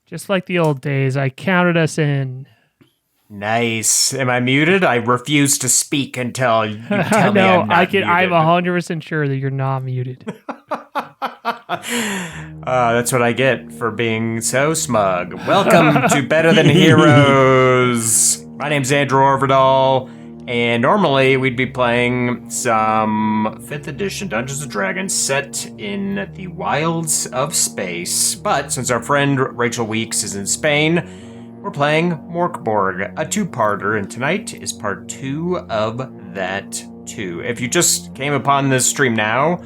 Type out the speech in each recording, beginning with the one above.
Just like the old days, I counted us in. Nice. Am I muted? I refuse to speak until you tell me No, I'm not muted. I'm 100% sure that you're not muted. That's what I get for being so smug. Welcome to Better Than Heroes. My name's Andrew Orvidal, and normally we'd be playing some 5th edition Dungeons & Dragons set in the wilds of space. But since our friend Rachel Weeks is in Spain, we're playing Mork Borg, a 2-parter, and tonight is part 2 of that 2. If you just came upon this stream now,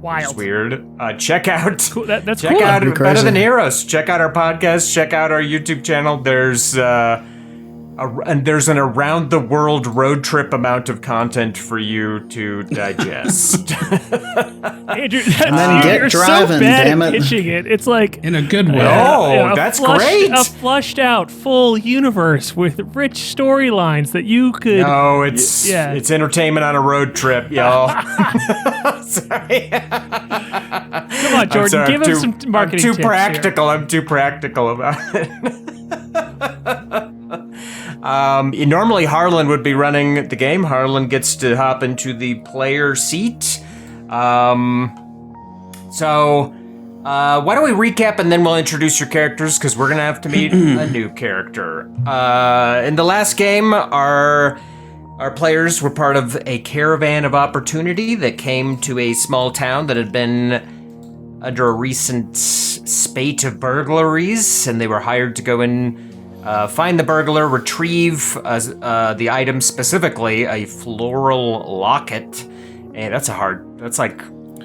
Wild. it's weird. Check out Cool. That's check cool. out Better Than Heroes. Check out our podcast. Check out our YouTube channel. There's an around the world road trip amount of content for you to digest. Andrew, and then get you're driving, so bad damn at it. pitching it. It's like in a good way. Oh, that's great. A flushed out, full universe with rich storylines that you could. No, it's entertainment on a road trip, y'all. Sorry. Come on, Jordan, give him some marketing tips. I'm too practical about it. Normally Harlan would be running the game. Harlan gets to hop into the player seat. So why don't we recap and then we'll introduce your characters, because we're going to have to meet a new character. In the last game, our players were part of a caravan of opportunity that came to a small town that had been under a recent spate of burglaries, and they were hired to go in, find the burglar, retrieve the item, specifically a floral locket. And that's like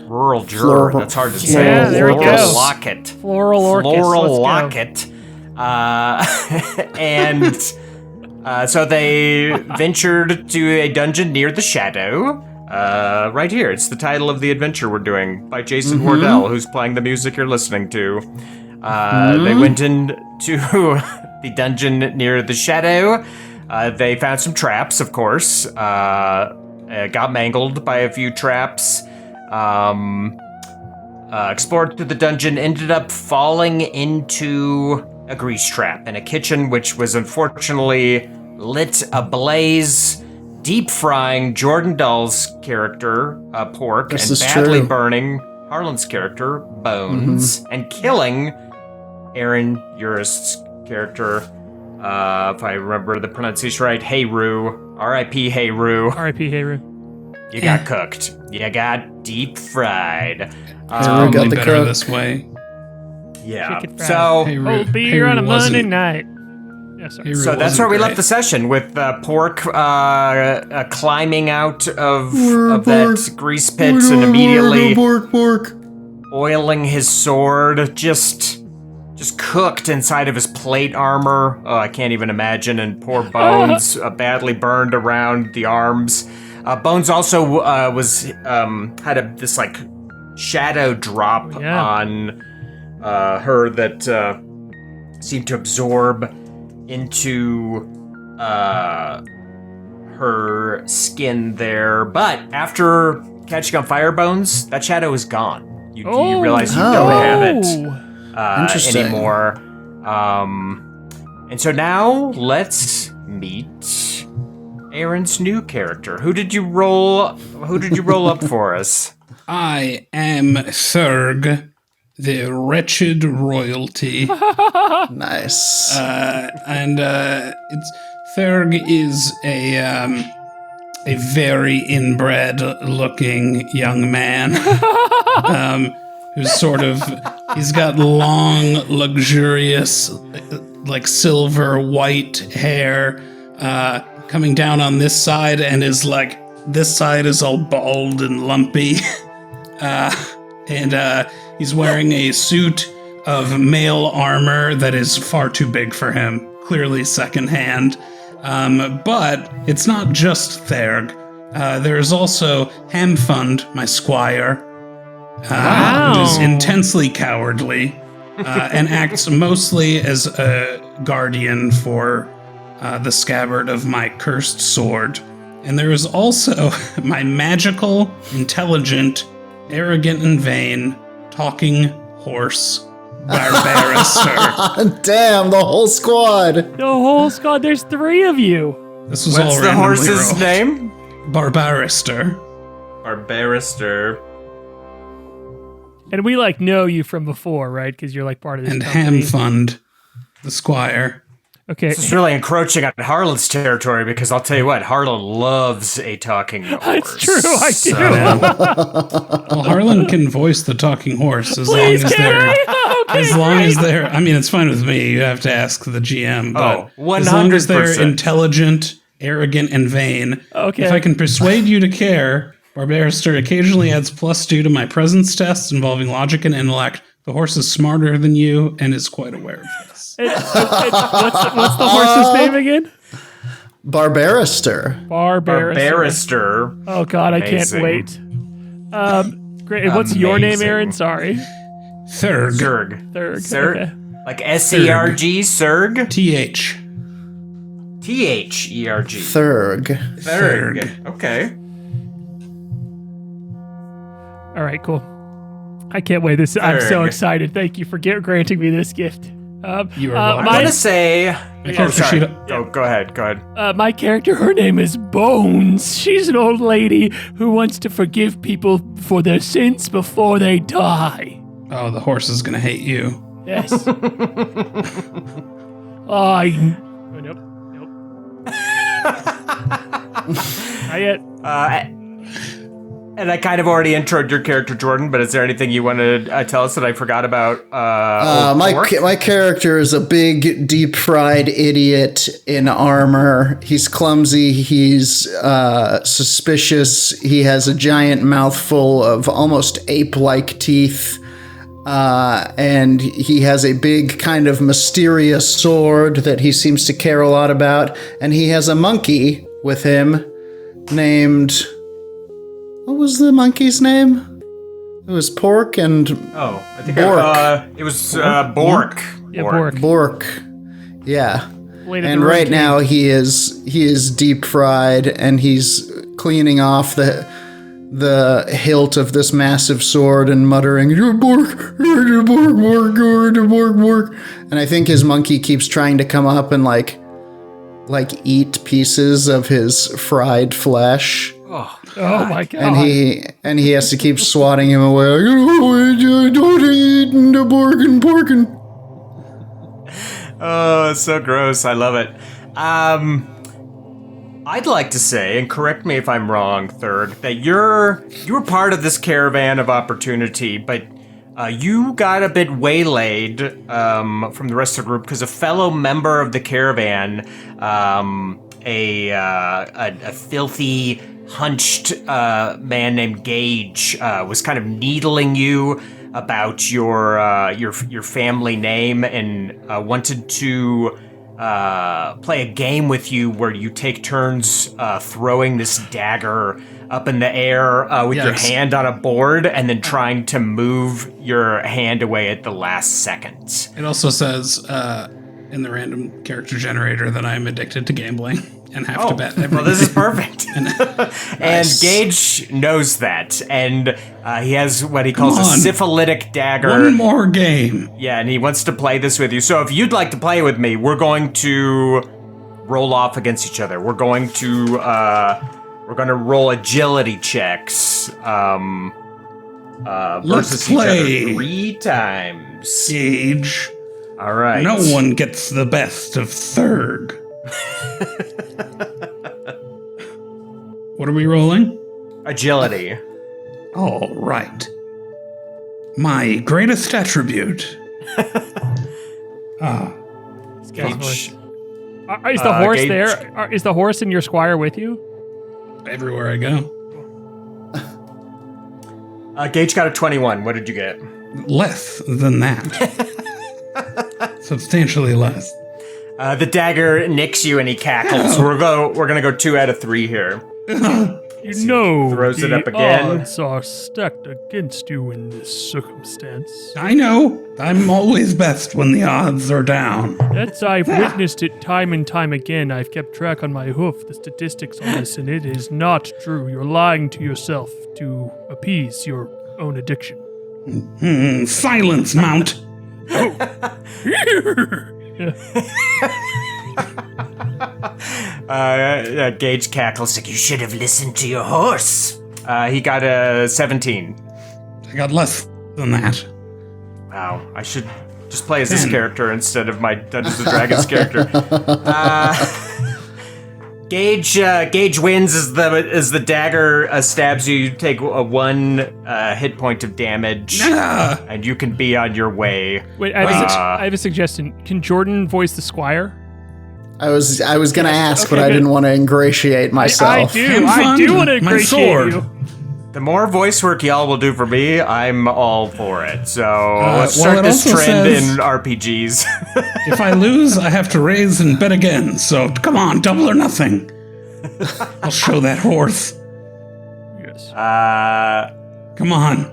rural juror. That's hard to say. Yeah, there we go. Floral locket. Floral orchis. Floral Let's locket. And so they ventured to a dungeon near the Shadow. Right here. It's the title of the adventure we're doing by Jason Wardell, who's playing the music you're listening to. They went into the dungeon near the Shadow. They found some traps, of course. Got mangled by a few traps. Explored through the dungeon, ended up falling into a grease trap in a kitchen, which was unfortunately lit ablaze, deep frying Jordan Dahl's character, Pork, and badly burning Harlan's character, Bones, and killing Aaron Urist's character, if I remember the pronunciation right, Heyru. R.I.P. Heyru. R.I.P. Heyru. You got cooked. You got deep fried. Got the better cook. this way. Yeah. Chicken fried. So, Beer on a Monday night. Yeah, sorry. Heyru so that's where we left wasn't the session, with Pork climbing out of Bork. that grease pit and immediately Bork. oiling his sword, just cooked inside of his plate armor. Oh, I can't even imagine. And poor Bones, badly burned around the arms. Bones also had this like shadow drop on her that seemed to absorb into her skin there. But after catching on fire, Bones, that shadow is gone. You realize you don't have it anymore. And so now let's meet Aaron's new character. Who did you roll up for us? I am Thurg, the wretched royalty. Nice. Thurg is a very inbred-looking young man. He's got long, luxurious, like silver white hair, coming down on this side, and this side is all bald and lumpy. And he's wearing a suit of mail armor that is far too big for him, clearly secondhand. But it's not just Thurg. There's also Hamfund, my squire, who is intensely cowardly and acts mostly as a guardian for the scabbard of my cursed sword. And there is also my magical, intelligent, arrogant and vain, talking horse, Barbarus. Barbarester. Damn, the whole squad. The whole squad. There's 3 of you. This was What's all the randomly horse's rolled. name? Barbarester. Barbarister. And we know you from before, right? Because you're part of this And company. Hamfund, the squire. Okay. This is really encroaching on Harlan's territory because I'll tell you what, Harlan loves a talking horse. It's true, I do. Well, Harlan can voice the talking horse as Please, long as can they're I? Okay, as long great. as they're. I mean, it's fine with me. You have to ask the GM, but Oh, as long as they're 100%. intelligent, arrogant, and vain. Okay. If I can persuade you to care, Barbarister occasionally adds +2 to my presence tests involving logic and intellect. The horse is smarter than you and is quite aware of this. What's the horse's name again? Barbarister. Barbarister. Oh God, I can't Amazing. wait. Great. And what's your name, Amazing. Aaron? Sorry. Thurg. Zerg. Third. Zerg. Okay. Like S-E-R-G, Zerg? TH. T-H-E-R-G. Thurg. Zerg. Okay. All right. Cool. I can't wait. I'm so Third. excited. Thank you for granting me this gift. You are welcome. I want my, to say... character sorry. sheet- Go ahead. my character, her name is Bones. She's an old lady who wants to forgive people for their sins before they die. Oh, the horse is going to hate you. Yes. Nope. Not yet. And I kind of already introed your character, Jordan, but is there anything you want to tell us that I forgot about? Old Mork? My character is a big, deep-fried idiot in armor. He's clumsy. He's suspicious. He has a giant mouthful of almost ape-like teeth. And he has a big kind of mysterious sword that he seems to care a lot about. And he has a monkey with him named... What was the monkey's name? It was Pork and Oh, I think Bork. it was Bork. Yeah, Bork. Bork. Yeah. Played at And the right Ring now he is deep fried and he's cleaning off the hilt of this massive sword and muttering, "You're Bork, you're Bork, Bork, you're Bork, Bork." And I think his monkey keeps trying to come up and like eat pieces of his fried flesh. Oh my God. And he has to keep swatting him away. Don't eat the pork and pork and. Oh, it's so gross. I love it. I'd like to say, and correct me if I'm wrong, Third, that you're part of this caravan of opportunity, but you got a bit waylaid from the rest of the group because a fellow member of the caravan, a filthy, hunched man named Gage, was kind of needling you about your family name and wanted to play a game with you where you take turns throwing this dagger up in the air with your Yes. hand on a board and then trying to move your hand away at the last second. It also says in the random character generator that I'm addicted to gambling and have to bet every Well, this is day. perfect. And Gage knows that, and he has what he calls Come a on. syphilitic dagger. One more game. Yeah, and he wants to play this with you. So if you'd like to play with me, we're going to roll off against each other. We're going to roll agility checks. Versus each play. other 3 times. Gage. All right. No one gets the best of Thurg. What are we rolling? Agility. All right. My greatest attribute. This guy's Gage. voice. Is the horse Gage. there? Is the horse and your squire with you? Everywhere I go. Gage got a 21. What did you get? Less than that. Substantially less. The dagger nicks you and he cackles. We're gonna go 2 out of 3 here. You know, throws it the up again. odds are stacked against you in this circumstance. I know. I'm always best when the odds are down. That's I've witnessed it time and time again. I've kept track on my hoof, the statistics on this, and it is not true. You're lying to yourself to appease your own addiction. Silence, Mount. Gage cackles like, you should have listened to your horse. He got a 17. I got less than that. Wow, I should just play as this character instead of my Dungeons & Dragons character. Gage wins as the dagger stabs you. You take a 1 hit point of damage, and you can be on your way. Wait, I have a suggestion. Can Jordan voice the squire? I was gonna ask, but I good. didn't want to ingratiate myself. I do want to My ingratiate sword. you. The more voice work y'all will do for me, I'm all for it. So let's well, start it this also trend says- in RPGs. If I lose, I have to raise and bet again. So come on, double or nothing. I'll show that horse. Yes. Come on.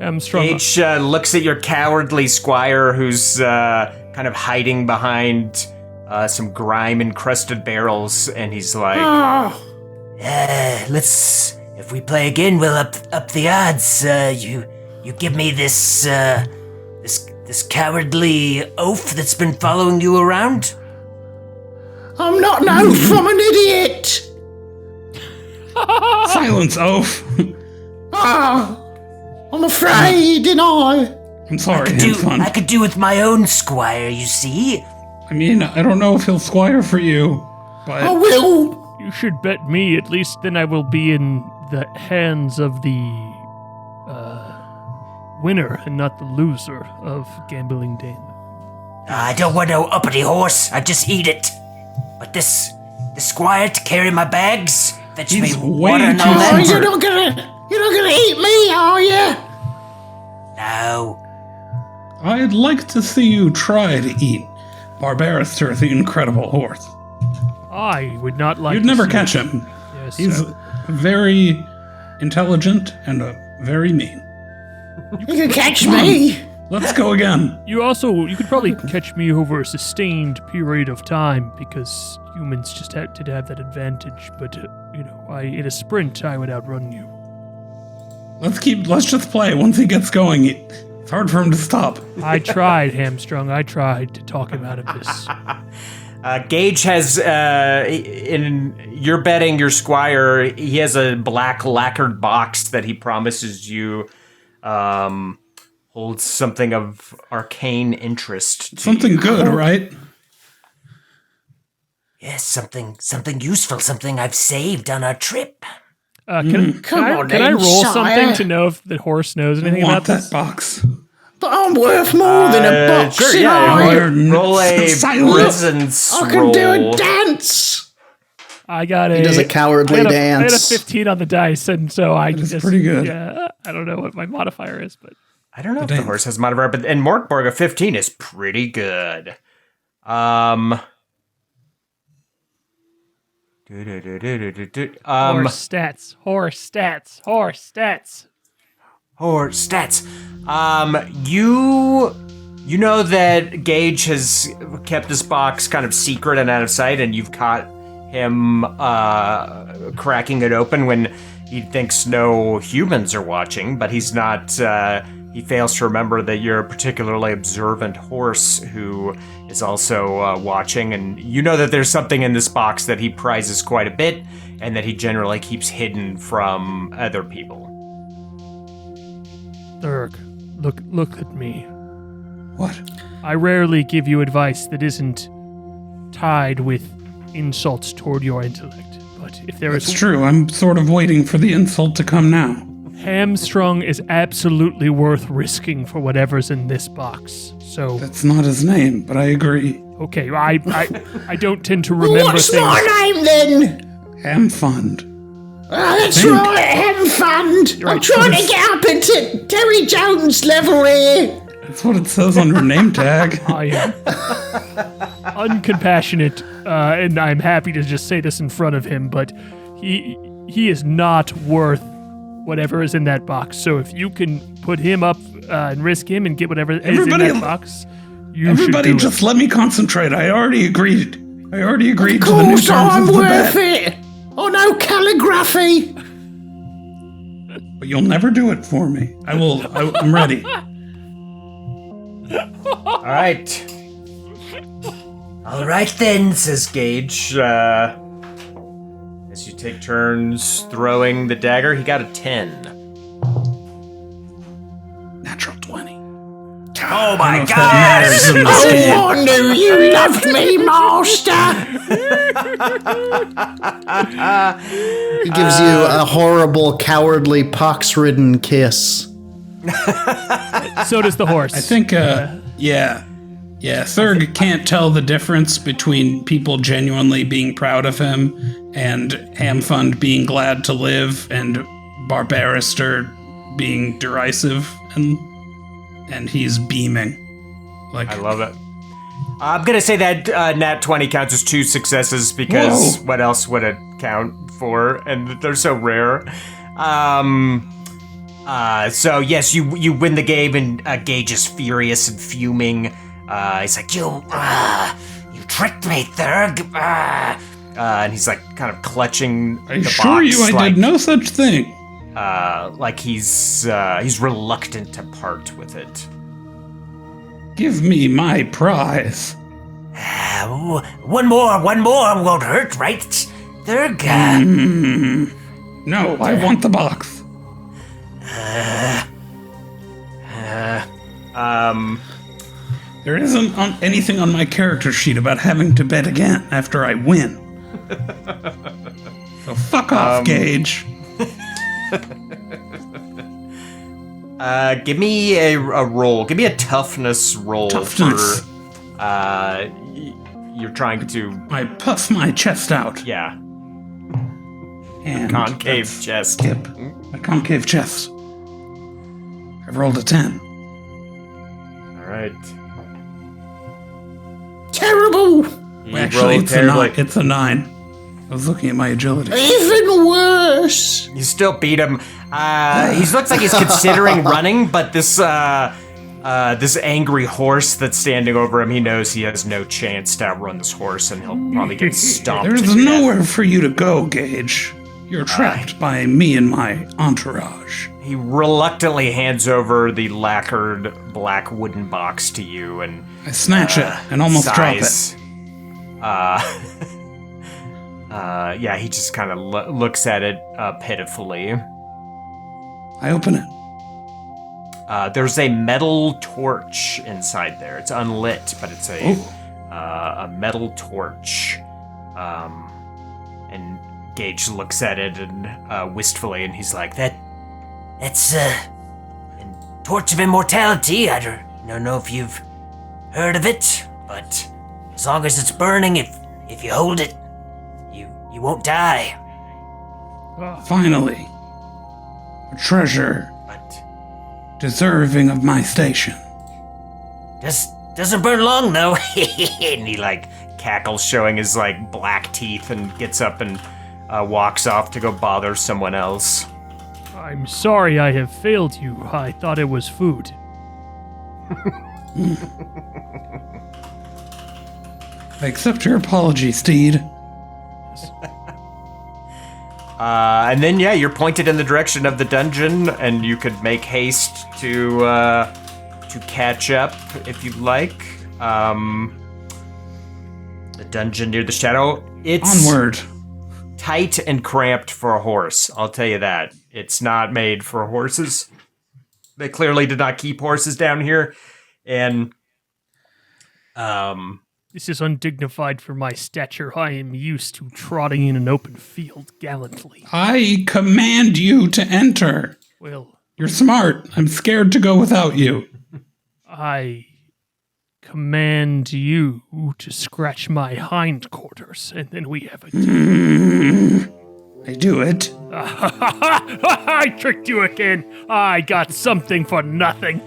Hamstrung. Gage looks at your cowardly squire who's kind of hiding behind some grime-encrusted barrels, and he's like, let's. If we play again, we'll up the odds. You give me this this cowardly oaf that's been following you around. I'm not an oaf, I'm an idiot! Silence, oaf. I'm afraid, and I. I'm sorry, have fun. I could do with my own squire, you see. I mean, I don't know if he'll squire for you, but I will. You should bet me. At least then I will be in the hands of the winner and not the loser of Gambling Dame. I don't want no uppity horse. I just eat it. But this squire to carry my bags, fetch He's me way water and too all that. Oh, you're not gonna eat me, are you? No. I'd like to see you try to eat Barbarister, the incredible horse. I would not like. You'd to never see- catch him. Yes, He's very intelligent and very mean. You can catch me. Let's go again. You could probably catch me over a sustained period of time because humans just have to have that advantage. But in a sprint, I would outrun you. Let's just play. Once he gets going, it's hard for him to stop. I tried, Hamstrung. I tried to talk him out of this. Gage has, you're betting your squire, he has a black lacquered box that he promises you holds something of arcane interest. Something good, right? Yes, something useful, something I've saved on our trip. Can I then, roll sire. something to know if the horse knows I anything want about that this? box. But I'm worth more than a box. Sure, and yeah. I Roll a Silence. presence can roll. do a dance. I got a. He does a cowardly I had dance. a 15 on the dice, and so I is just pretty good. Yeah, I don't know what my modifier is, but I don't know if the dance. horse has modifier, but and Mork Borg, a 15 is pretty good. horse stats. Horse stats. You know that Gage has kept this box kind of secret and out of sight, and you've caught him cracking it open when he thinks no humans are watching, but he's not. He fails to remember that you're a particularly observant horse who is also watching, and you know that there's something in this box that he prizes quite a bit, and that he generally keeps hidden from other people. Thurg, look at me. What? I rarely give you advice that isn't tied with insults toward your intellect. But if there It's is true. I'm sort of waiting for the insult to come now. Hamstrung is absolutely worth risking for whatever's in this box. So That's not his name, but I agree. okay, I don't tend to remember What's things. my name then? Ham Fund. That's Think. right, Ham Fund. I'm right. trying to get up into Terry Jones level here. That's what it says on her name tag. I am uncompassionate, and I'm happy to just say this in front of him, but he is not worth whatever is in that box. So if you can put him up and risk him and get whatever is in Everybody- that box, you Everybody should do just let me concentrate. I already agreed. I already agreed Of to the new course, terms I'm of the worth bet. it. Oh no, calligraphy. But you'll never do it for me. I'm ready. All right. All right then, Says Gage. As you take turns throwing the dagger, he got a 10. Natural 20. Oh my If that god! matters in this game. I knew you loved me, master. He gives you a horrible, cowardly, pox-ridden kiss. So does the horse. I think, yeah, Thurg can't tell the difference between people genuinely being proud of him and Hamfund being glad to live and Barbarister being derisive, and he's beaming. Like, I love it. I'm going to say that Nat 20 counts as 2 successes because Whoa. what else would it count for? And they're so rare. So yes, you win the game, and Gage is furious and fuming. He's like, You tricked me, Thurg. and he's like kind of clutching I the assure box, you I like, did no such thing. like he's reluctant to part with it. Give me my prize. One more won't hurt, right, Thurg? No, I want the box. There isn't anything on my character sheet about having to bet again after I win. So fuck off, Gage. Give me a roll. Give me a toughness roll. Toughness. For, you're trying to, I puff my chest out. yeah, And concave that's chest. Skip. A concave chest. I've rolled a 10. All right. Terrible. You Actually, rolled it's terribly. it's a 9. I was looking at my agility. Even worse. You still beat him. He looks like he's considering running, but this angry horse that's standing over him, he knows he has no chance to outrun this horse, and he'll probably get stomped. There's to death. nowhere for you to go, Gage. You're trapped by me and my entourage. He reluctantly hands over the lacquered black wooden box to you, and I snatch it and almost drop it. sighs. Yeah, he just kind of looks at it pitifully. I open it. There's a metal torch inside there. It's unlit, but it's a metal torch. And Gage looks at it and wistfully, and he's like, That's a Torch of Immortality. I don't know if you've heard of it, but as long as it's burning, if you hold it, you won't die. Finally, a treasure But deserving of my station. doesn't burn long though. and he like cackles, showing his like black teeth, and gets up and walks off to go bother someone else. I'm sorry I have failed you. I thought it was food. I accept your apology, Steed. And then yeah, you're pointed in the direction of the dungeon, and you could make haste to catch up if you'd like. The dungeon near the shadow. It's Onward. tight and cramped for a horse. I'll tell you that. It's not made for horses. They clearly did not keep horses down here, and This is undignified for my stature. I am used to trotting in an open field gallantly. I command you to enter. Well, You're smart. I'm scared to go without you. I command you to scratch my hindquarters, and then we have a deal. I do it. I tricked you again. I got something for nothing.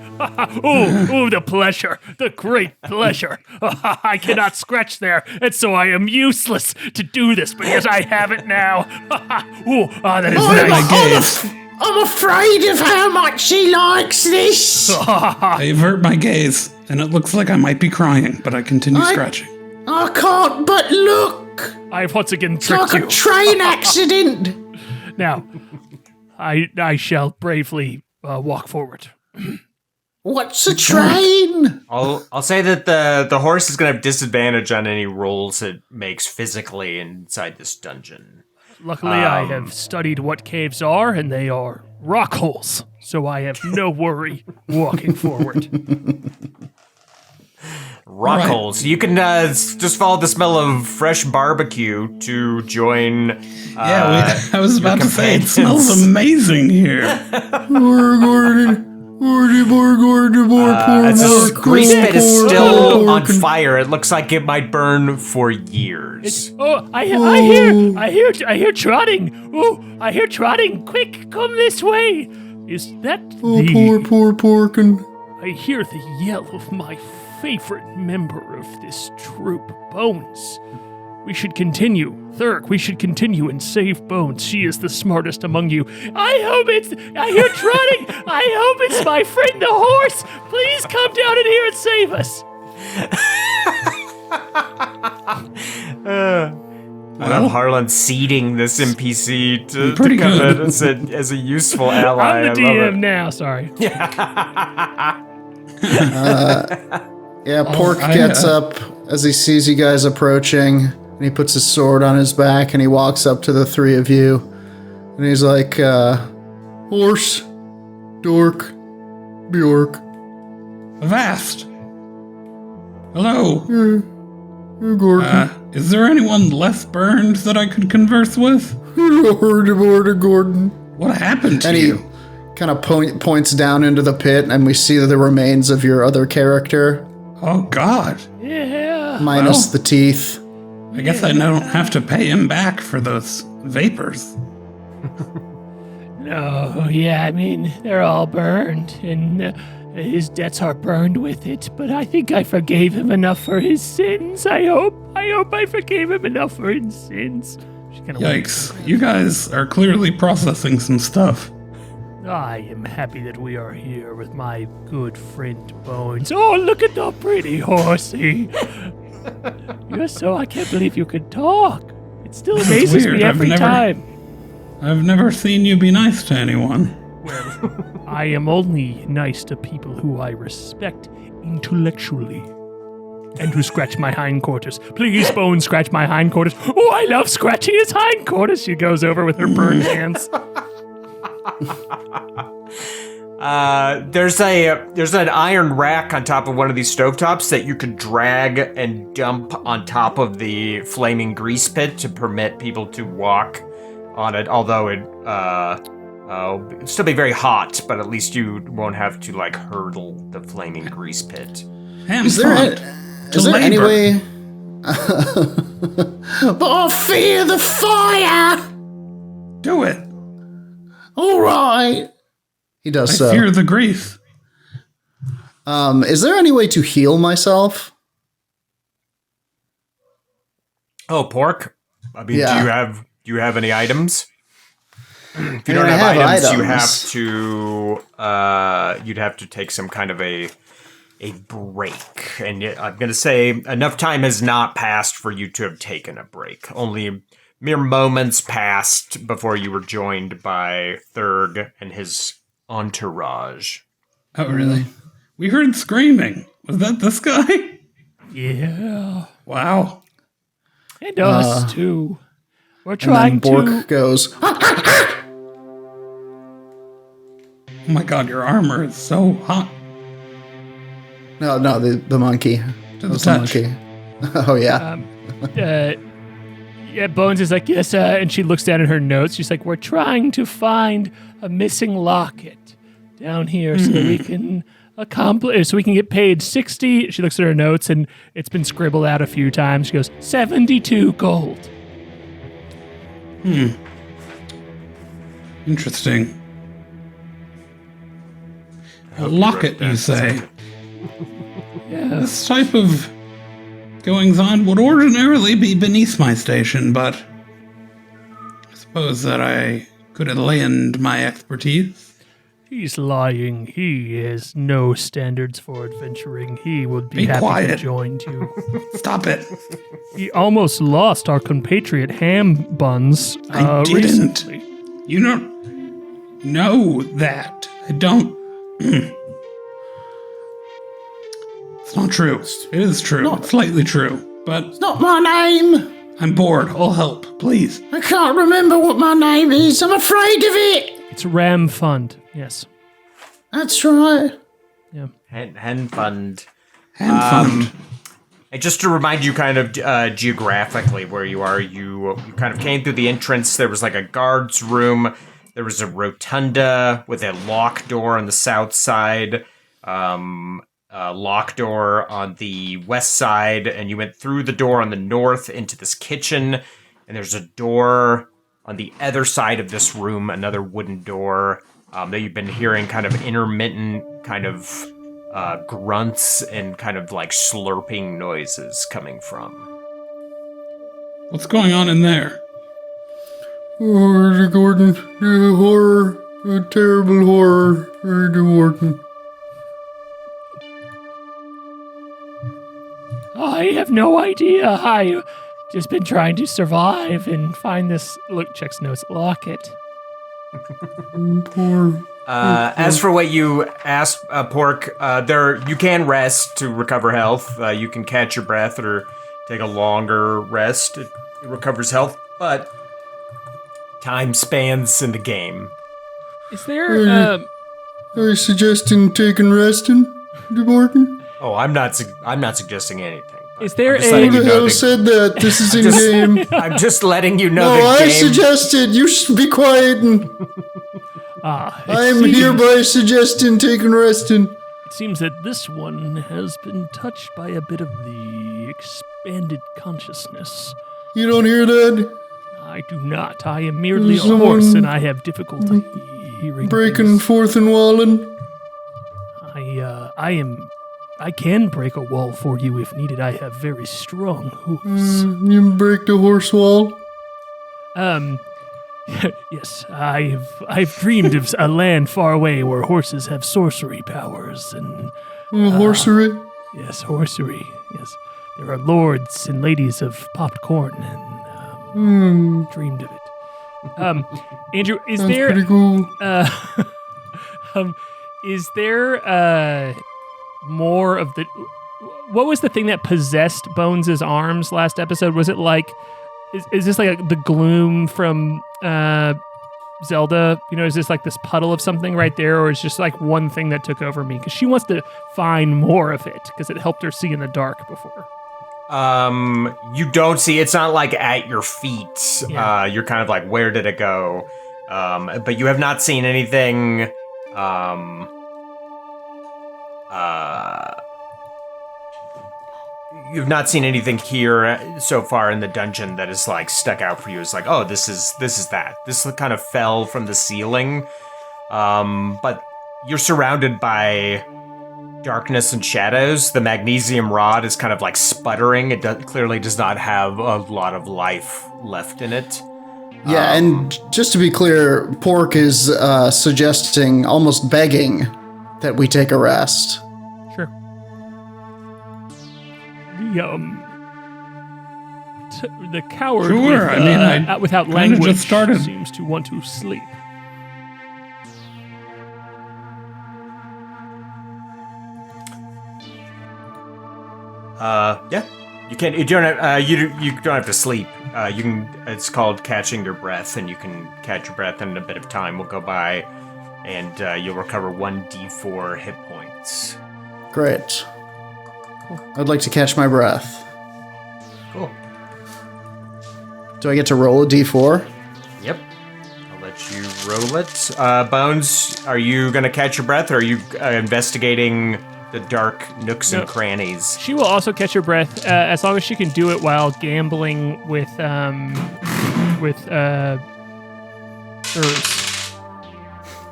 Ooh, the pleasure, the great pleasure. I cannot scratch there, and so I am useless to do this because I have it now. That is nice. I'm afraid of how much he likes this. I avert my gaze, and it looks like I might be crying, but I continue scratching. I can't but look. I've once again It's tricked like you. a train accident. Now, I shall bravely walk forward. What's a train? I'll say that the horse is gonna have disadvantage on any rolls it makes physically inside this dungeon. Luckily, I have studied what caves are, and they are rock holes, so I have no worry walking forward. Rock Right. holes. You can just follow the smell of fresh barbecue to join. I was about to say, it companions. smells amazing here. This grease pit is still on fire. It looks like it might burn for years. Oh, I hear trotting. Oh, I hear trotting. Quick, come this way. Is that Poor Porkin. I hear the yell of my favorite member of this troop, Bones. We should continue. Thurk, we should continue and save Bones. She is the smartest among you. I hear trotting. I hope it's my friend the horse. Please come down in here and save us. I love Harlan seeding this NPC to Pretty come good. in as a useful ally. I'm the DM now, sorry. Yeah, Pork gets up as he sees you guys approaching, and he puts his sword on his back, and he walks up to the three of you, and he's like, Horse, Dork, Bjork. Vast. Hello. Gordon. Is there anyone less burned that I could converse with? Gordon. What happened to And he you? kind of points down into the pit, and we see the remains of your other character, Oh, God. Yeah. minus Well. the teeth. I guess I don't have to pay him back for those vapors. No, yeah, I mean, they're all burned, and his debts are burned with it, but I think I forgave him enough for his sins. I hope I forgave him enough for his sins. She kinda Yikes. You guys are clearly processing some stuff. I am happy that we are here with my good friend Bones. Oh, look at the pretty horsey. I can't believe you can talk. It still amazes weird. me every time. I've never seen you be nice to anyone. I am only nice to people who I respect intellectually. And who scratch my hindquarters. Please, Bones, scratch my hindquarters. Oh, I love scratching his hindquarters. She goes over with her burned hands. There's an iron rack on top of one of these stovetops that you could drag and dump on top of the flaming grease pit to permit people to walk on it. Although it'd still be very hot, but at least you won't have to like hurdle the flaming grease pit. Is there any way? Oh, fear the fire! Do it. All right. He does I so. fear the grief. Is there any way to heal myself? Oh, Pork. I mean, Yeah. do you have any items? If you I don't have have items, items. you'd have to take some kind of a break. And I'm going to say enough time has not passed for you to have taken a break. Only mere moments passed before you were joined by Thurg and his entourage. Oh, really? We heard screaming. Was that this guy? Yeah. Wow. And us, too. We're And then trying Bork to... goes, Oh my god, your armor is so hot. no, the monkey. To That the was touch. the monkey. Oh, yeah. Yeah, Bones is like, yes, and she looks down at her notes. She's like, we're trying to find a missing locket down here so that we can accomplish, so we can get paid 60. She looks at her notes, and it's been scribbled out a few times. She goes, 72 gold. Interesting. A locket, you say? Yeah. This type of goings on would ordinarily be beneath my station, but I suppose that I could lend my expertise. He's lying. He has no standards for adventuring. He would be Be happy to quiet. join you. Stop it. He almost lost our compatriot Ham Buns I didn't. recently. You don't know that. I don't. It's not true. It is true. It's slightly true. But Not my name. I'm bored. I'll help, please. I can't remember what my name is. I'm afraid of it. It's Ram Fund. Yes. That's right. Yeah. Hen Fund. Hand fund. And just to remind you kind of geographically where you are, you kind of came through the entrance. There was like a guard's room. There was a rotunda with a lock door on the south side, a lock door on the west side, and you went through the door on the north into this kitchen, and there's a door on the other side of this room, another wooden door that you've been hearing kind of intermittent kind of grunts and kind of like slurping noises coming from. What's going on in there? Oh, Gordon, horror, a terrible horror, Gordon. I have no idea. I've just been trying to survive and find this. Look, checks notes. Locket. Poor. As for what you asked, Pork, you can rest to recover health. You can catch your breath or take a longer rest. It recovers health, but time spans in the game. Is there? Are you suggesting taking resting, Gordon? Oh, I'm not suggesting anything. Is there I'm just a? letting Who you the know hell the- said that? This is in game. I'm just letting you know No, the I game. suggested you should be quiet and I'm hereby suggesting taking resting. It seems that this one has been touched by a bit of the expanded consciousness. You don't hear that? I do not. I am merely a Someone horse, and I have difficulty hearing. Breaking things. fourth and walling. I can break a wall for you if needed. I have very strong hooves. You break the horse wall. Yes, I've dreamed of a land far away where horses have sorcery powers and Horsery. yes, horsery. Yes, there are lords and ladies of popped corn and dreamed of it. Andrew, is Sounds there pretty cool. is there more of the? What was the thing that possessed Bones' arms last episode? Was it like? Is this like the gloom from Zelda? You know, is this like this puddle of something right there, or is just like one thing that took over me? Because she wants to find more of it because it helped her see in the dark before. You don't see. It's not like at your feet. Yeah. You're kind of like, where did it go? But you have not seen anything. You've not seen anything here so far in the dungeon that is like stuck out for you. It's like, oh, this is that. This kind of fell from the ceiling, but you're surrounded by darkness and shadows. The magnesium rod is kind of like sputtering. It clearly does not have a lot of life left in it. Yeah, and just to be clear, Pork is suggesting, almost begging, that we take a rest. Sure. The coward Sure, with, I mean, I without kinda language just started. seems to want to sleep. Yeah, you can. You don't have. You don't have to sleep. You can. It's called catching your breath, and you can catch your breath, and a bit of time will go by, and you'll recover 1d4 hit points. Great. I'd like to catch my breath. Cool. Do I get to roll a d4? Yep. I'll let you roll it. Bones, are you gonna catch your breath, or are you investigating the dark nooks and crannies? She will also catch her breath as long as she can do it while gambling with Thurs.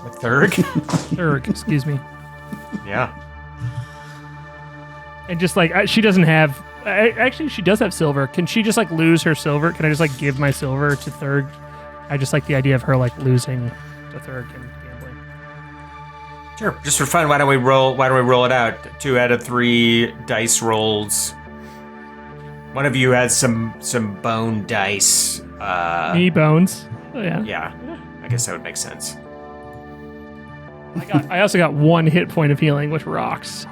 A third? Thurg, excuse me. Yeah. And just like she doesn't have. Actually, she does have silver. Can she just like lose her silver? Can I just like give my silver to Thurg? I just like the idea of her like losing to Thurg and gambling. Sure. Just for fun, why don't we roll it out? 2 out of 3 dice rolls. One of you has some bone dice. Me Bones. Oh yeah. Yeah. I guess that would make sense. I also got 1 hit point of healing, which rocks.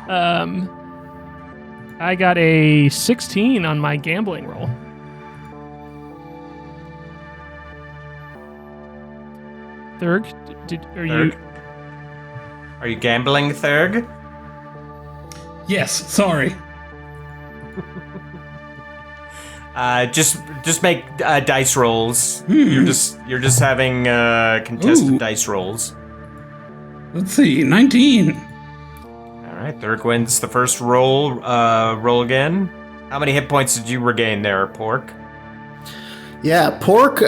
I got a 16 on my gambling roll. Thurg, Are you gambling, Thurg? Yes, sorry. Just make dice rolls. You're just having contested Ooh. dice rolls. Let's see, 19. All right, Thurg wins the first roll. Roll again. How many hit points did you regain there, Pork? Yeah, Pork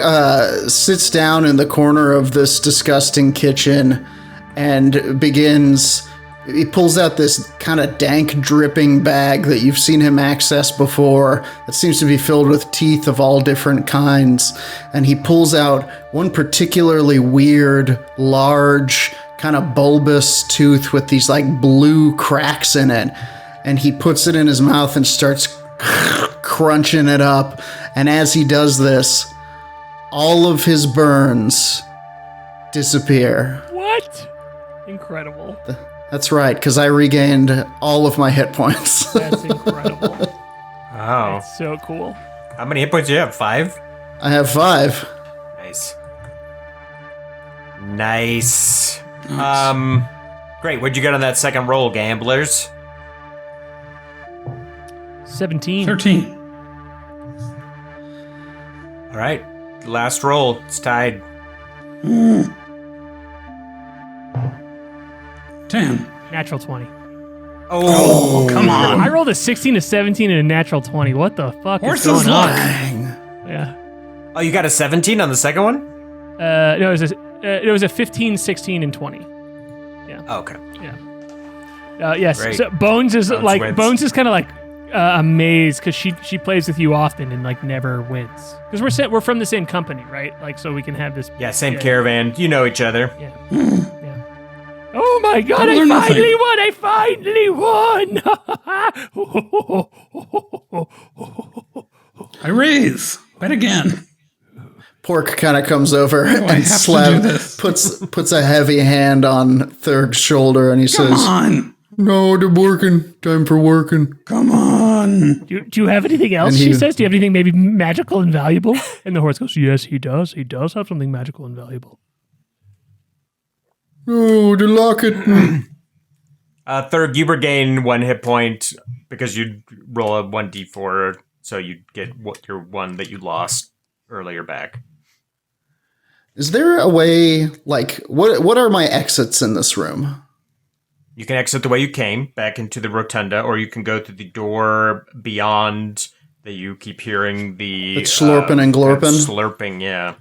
sits down in the corner of this disgusting kitchen and begins. He pulls out this kind of dank, dripping bag that you've seen him access before that seems to be filled with teeth of all different kinds. And he pulls out one particularly weird, large, kind of bulbous tooth with these like blue cracks in it. And he puts it in his mouth and starts crunching it up. And as he does this, all of his burns disappear. What? Incredible. That's right, because I regained all of my hit points. That's incredible. Oh. That's so cool. How many hit points do you have? 5? I have 5. Nice. Great. What'd you get on that second roll, gamblers? 17. 13. All right. Last roll. It's tied. 10. Natural 20. Oh, Come on. I rolled a 16, a 17, and a natural 20. What the fuck is Horse's going luck. on? Yeah. Oh, you got a 17 on the second one? No, it was a 15, 16, and 20. Oh, okay. Yeah. Yes. Great. So Bones is Bones wins. kind of like amazed because she plays with you often and like never wins because we're from the same company, right? Like so we can have this. Yeah, same caravan. You know each other. Yeah. Yeah. Oh my God! I learned I finally won! I raise. Bet again. Pork kind of comes over I and have to do this? puts a heavy hand on Thurg's shoulder, and he Come says, on. "No, they're working. Time for working." Come on. Do you have anything else? And She he- says. Do you have anything maybe magical and valuable? And the horse goes, "Yes, he does. He does have something magical and valuable." Oh, the locket. Thurg, you regain 1 hit point because you roll a 1d4, so you get your one that you lost earlier back. Is there a way, like, what are my exits in this room? You can exit the way you came, back into the rotunda, or you can go through the door beyond that you keep hearing the... It's slurping and glorping? Slurping, yeah.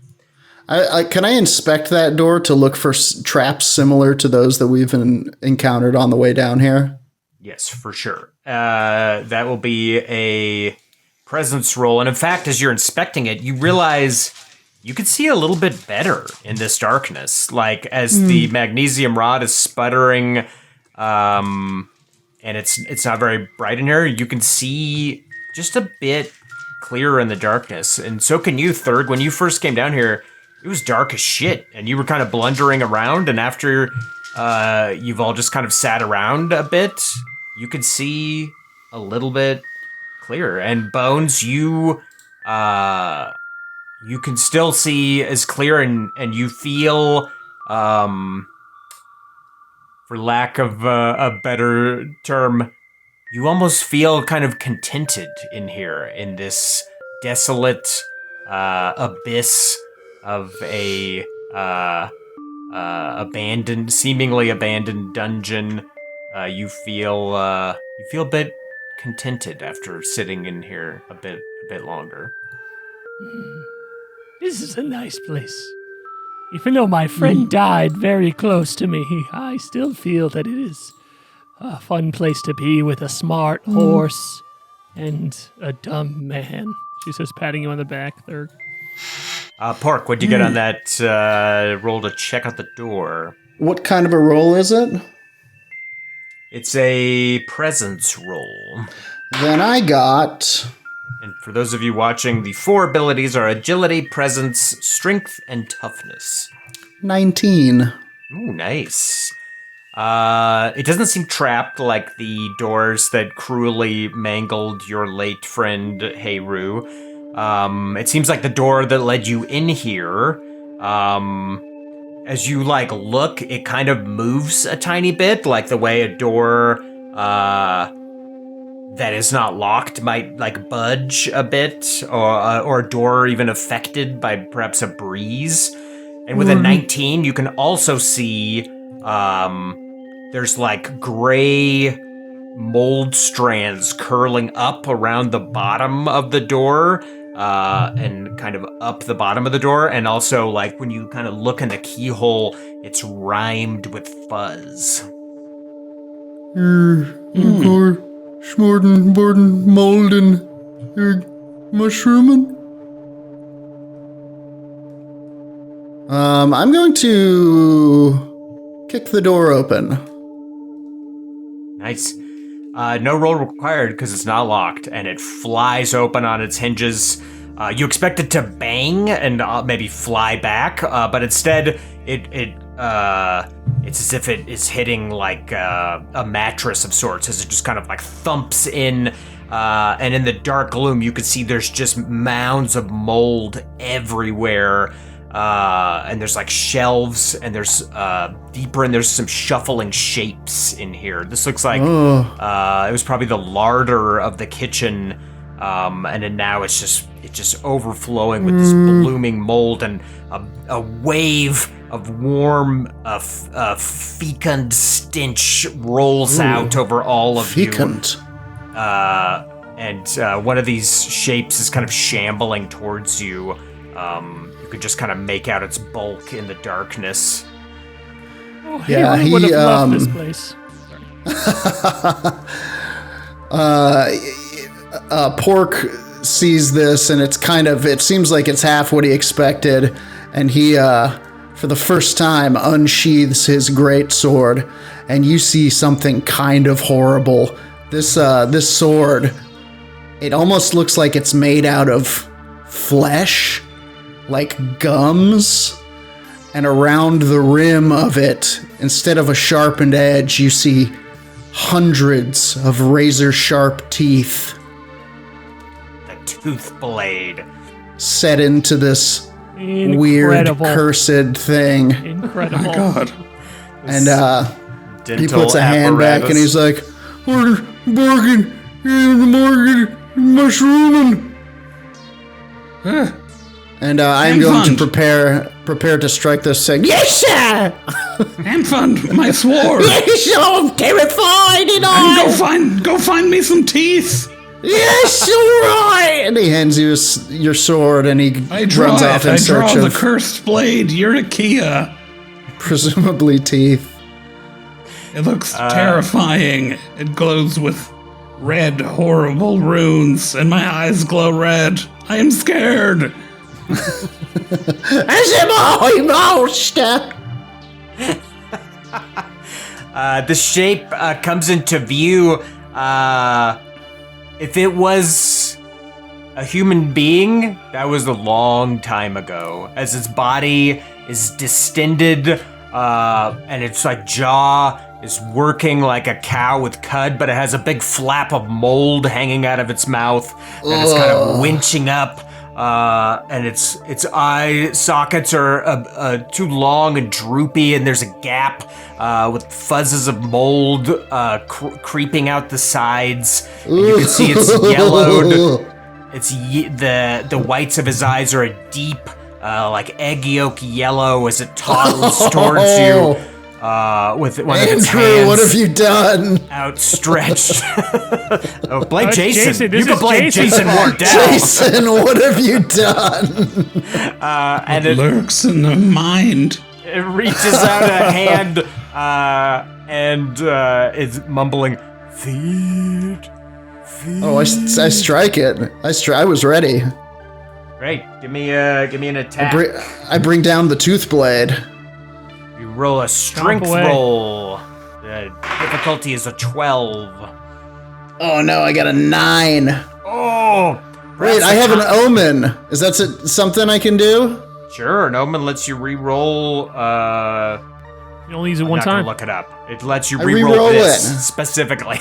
Can I inspect that door to look for traps similar to those that we've encountered on the way down here? Yes, for sure. That will be a presence roll. And in fact, as you're inspecting it, you realize you can see a little bit better in this darkness. Like, as the magnesium rod is sputtering, and it's not very bright in here, you can see just a bit clearer in the darkness. And so can you, Thurg. When you first came down here, it was dark as shit, and you were kind of blundering around, and after you've all just kind of sat around a bit, you could see a little bit clearer. And Bones, you can still see as clear, and you feel, for lack of a better term, you almost feel kind of contented in here, in this desolate abyss of a seemingly abandoned dungeon. You feel a bit contented after sitting in here a bit longer. This is a nice place. Even though my friend died very close to me, I still feel that it is a fun place to be with a smart horse and a dumb man. She says, patting you on the back, Thurg. Pork, what'd you get on that roll to check out the door? What kind of a roll is it? It's a presence roll. Then I got... And for those of you watching, the 4 abilities are agility, presence, strength, and toughness. 19. Ooh, nice. It doesn't seem trapped like the doors that cruelly mangled your late friend Heiru. It seems like the door that led you in here, as you look, it kind of moves a tiny bit, like the way a door that is not locked might budge a bit, or a door even affected by perhaps a breeze. And with a 19, you can also see there's gray mold strands curling up around the bottom of the door, and kind of up the bottom of the door, and also when you kind of look in the keyhole, it's rhymed with fuzz. Schmorden, Borden, Molden, Mushroomin'? I'm going to kick the door open. Nice. No roll required because it's not locked, and it flies open on its hinges. You expect it to bang and maybe fly back, but instead it's as if it is hitting a mattress of sorts, as it just kind of thumps in, and in the dark gloom you can see there's just mounds of mold everywhere. And there's shelves, and there's deeper, and there's some shuffling shapes in here. This looks like it was probably the larder of the kitchen, and then now it's just overflowing with this blooming mold, and a wave of warm, fecund stench rolls out over all of fecund. You. And one of these shapes is kind of shambling towards you. You could just kind of make out its bulk in the darkness. Oh, Yeah, he would have loved this place. Pork sees this, and it seems like it's half what he expected, and he, for the first time, unsheathes his great sword, and you see something kind of horrible. This sword, it almost looks like it's made out of flesh, like gums, and around the rim of it, instead of a sharpened edge, you see hundreds of razor-sharp teeth. The tooth blade. Set into this Incredible. weird, cursed thing. Incredible. My God. And he Dental puts a hand back and he's like, "Order, bargain, Morgan, mushrooming." And I am going to prepare to strike this thing. Yes, sir! And fund my sword. Yes, I'm terrified and And go find me some teeth. Yes, all right! And he hands you your sword, and he runs off in search the of cursed blade, Eurykia. presumably teeth. It looks terrifying. It glows with red, horrible runes, and my eyes glow red. I am scared. As am I, monster! The shape comes into view. If it was a human being, that was a long time ago, as its body is distended, and its jaw is working like a cow with cud, but it has a big flap of mold hanging out of its mouth that is kind of winching up. And its eye sockets are too long and droopy, and there's a gap with fuzzes of mold creeping out the sides. And you can see it's yellowed. The whites of his eyes are a deep, egg yolk yellow as it toddles towards you. With one of its hands. What have you done? Outstretched. Oh, blame Jason. Jason, You can blame Jason Wardell. Jason, what have you done? And It lurks in the mind. it reaches out a hand and is mumbling, "Feed, feed." Oh, I strike it. I was ready. Great. Give me an attack. I bring down the tooth blade. You roll a strength away. roll. The difficulty is a 12. Oh no, I got a 9. Oh! Wait, I have an omen. Is that something I can do? Sure, an omen lets you re-roll You only use it I'm one not gonna time. look it up. It lets you I re-roll re-roll this it. specifically.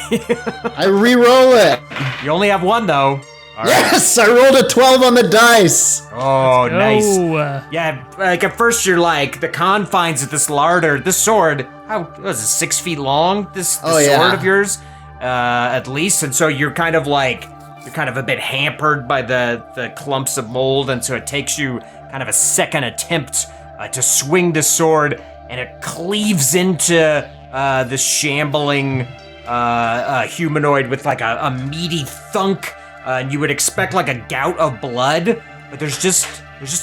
I re-roll it. You only have one though. All right. Yes, I rolled a 12 on the dice. Oh, nice. Oh, Yeah, like at first you're like the confines of this larder, this sword. How was it? 6 feet long? This sword yeah. of yours, at least. And so you're kind of a bit hampered by the clumps of mold, and so it takes you kind of a second attempt to swing the sword, and it cleaves into this shambling humanoid with like a meaty thunk. And you would expect like a gout of blood, but there's just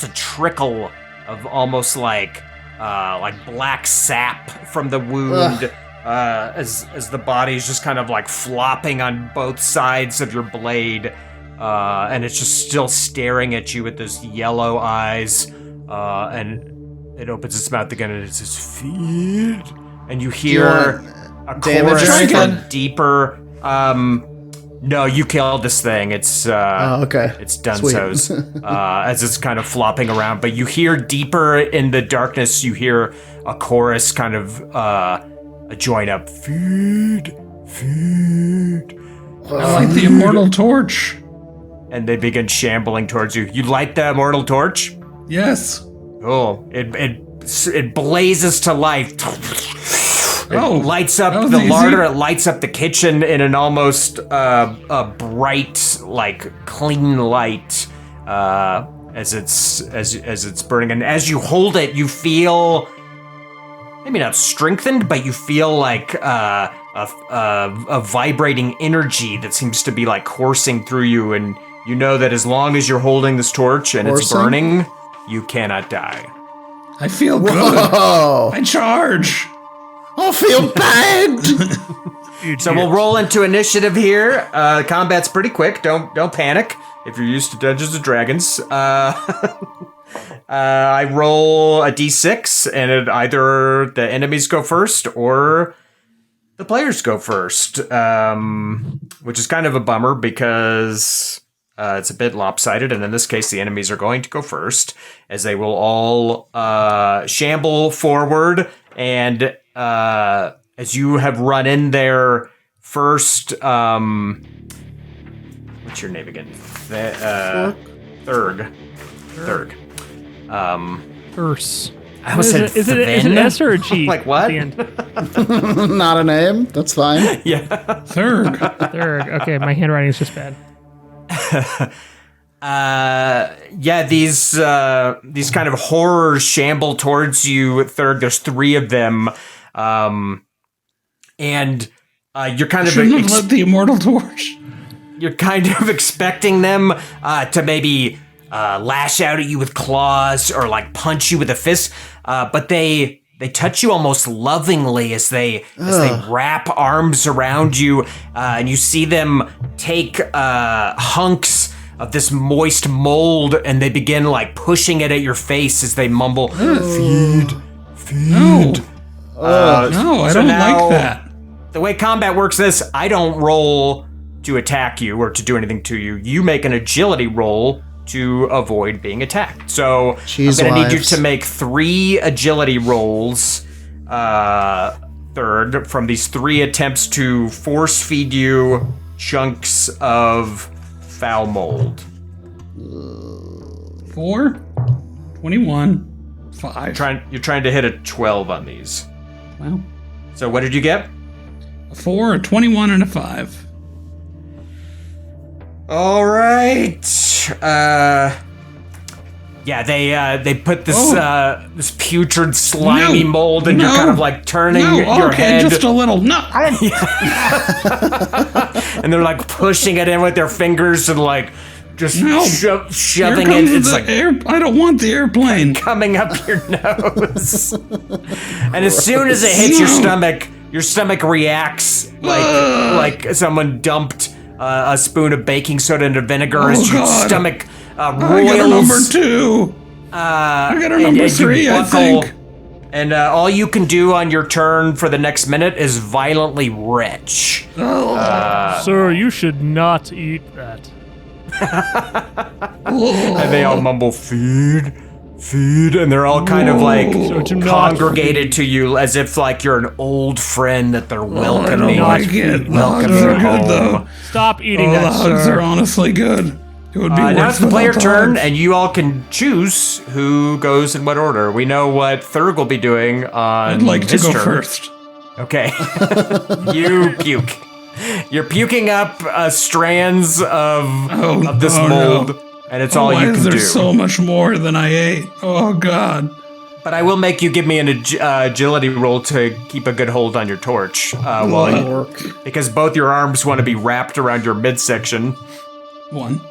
a trickle of almost like black sap from the wound, as the body is just kind of like flopping on both sides of your blade, and it's just still staring at you with those yellow eyes, and it opens its mouth again and it says, "Feed," and you hear a damage chorus again? from deeper. No, you killed this thing. It's okay. It's Dunzo's as it's kind of flopping around. But you hear deeper in the darkness. You hear a chorus kind of join up. Feed, feed, I like the immortal torch. and they begin shambling towards you. You light the immortal torch. Yes. Oh, it blazes to life. Oh, Lights up that was the easy. larder. It lights up the kitchen in an almost a bright, like clean light as it's burning. And as you hold it, you feel maybe not strengthened, but you feel like a vibrating energy that seems to be like coursing through you. And you know that as long as you're holding this torch and it's Coursing? burning, you cannot die. I feel good. Oh, I charge. I feel bad. So we'll roll into initiative here. Combat's pretty quick. Don't panic if you're used to Dungeons and Dragons. I roll a d6, and either the enemies go first or the players go first, which is kind of a bummer because it's a bit lopsided. And in this case, the enemies are going to go first, as they will all shamble forward. And as you have run in there first, what's your name again? Thurg. Curse. I almost said Is it an S or a G? Like what? At the end? Not a name. That's fine. Yeah. Third. Third. Okay, my handwriting is just bad. Yeah, these kind of horrors shamble towards you, Thurg. There's 3 of them. And you're kind of Shouldn't have lit the immortal torch. you're kind of expecting them to maybe lash out at you with claws or like punch you with a fist, but they touch you almost lovingly as they wrap arms around you, and you see them take hunks of this moist mold, and they begin like pushing it at your face as they mumble, "Feed, feed." No. Uh, No, I so don't now- like that. The way combat works is I don't roll to attack you or to do anything to you. You make an agility roll to avoid being attacked. So Jeez, I'm going to need you lives. to make 3 agility rolls, Thurg, from these 3 attempts to force feed you chunks of foul mold. 4, 21, 5. You're trying to hit a 12 on these. Wow. So what did you get? A 4, a 21, and a 5. All right. Yeah, they put this this putrid slimy No. mold, and you're No. kind of like turning No, your okay, head, just a little. No. and they're like pushing it in with their fingers and like just No. shoving Here it. comes It's the like I don't want the airplane. coming up your nose, and as soon as it hits your stomach reacts like someone dumped a spoon of baking soda into vinegar as your God. stomach I got a roils. number 2. I got a number and you 3, I buckle, think. And all you can do on your turn for the next minute is violently retch. Sir, you should not eat that. And they all mumble, "Feed, feed, and they're all kind of like So do not congregated to you as if like you're an old friend that they're I welcoming. don't like it. The Welcome hugs you are good, home. though. Stop eating Oh, the that, hugs sir. are honestly good. It would be Now worth it's the player without turn, hugs. and you all can choose who goes in what order. We know what Thurg will be doing on I'd like to his go turn. first. Okay. You puke. You're puking up strands of this mold, and it's all Why you is can there do. so much more than I ate? Oh, God. But I will make you give me an agility roll to keep a good hold on your torch, because both your arms want to be wrapped around your midsection. 1.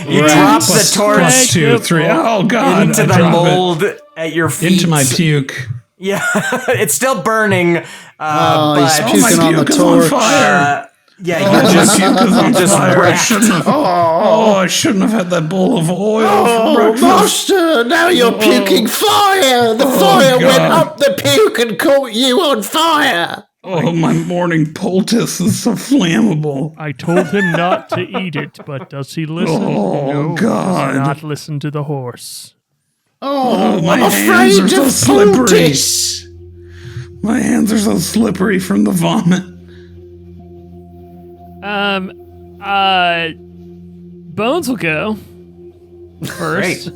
You drop the torch Plus 2, 3. Oh, God. into I the drop mold at your it feet. into my puke. Yeah, it's still burning. Oh, he's but puking my on the puke is on torch. fire. yeah, you just Puke is on just fire. I wrapped. shouldn't have. Oh, I shouldn't have had that bowl of oil for breakfast. Master, now you're puking fire. The fire went God. up the puke and caught you on fire. Oh, my morning poultice is so flammable. I told him not to eat it, but does he listen? Oh, No, God. Does not listen to the horse. Oh, my I'm hands afraid are so of slippery. poultice. My hands are so slippery from the vomit. Bones will go first. Great.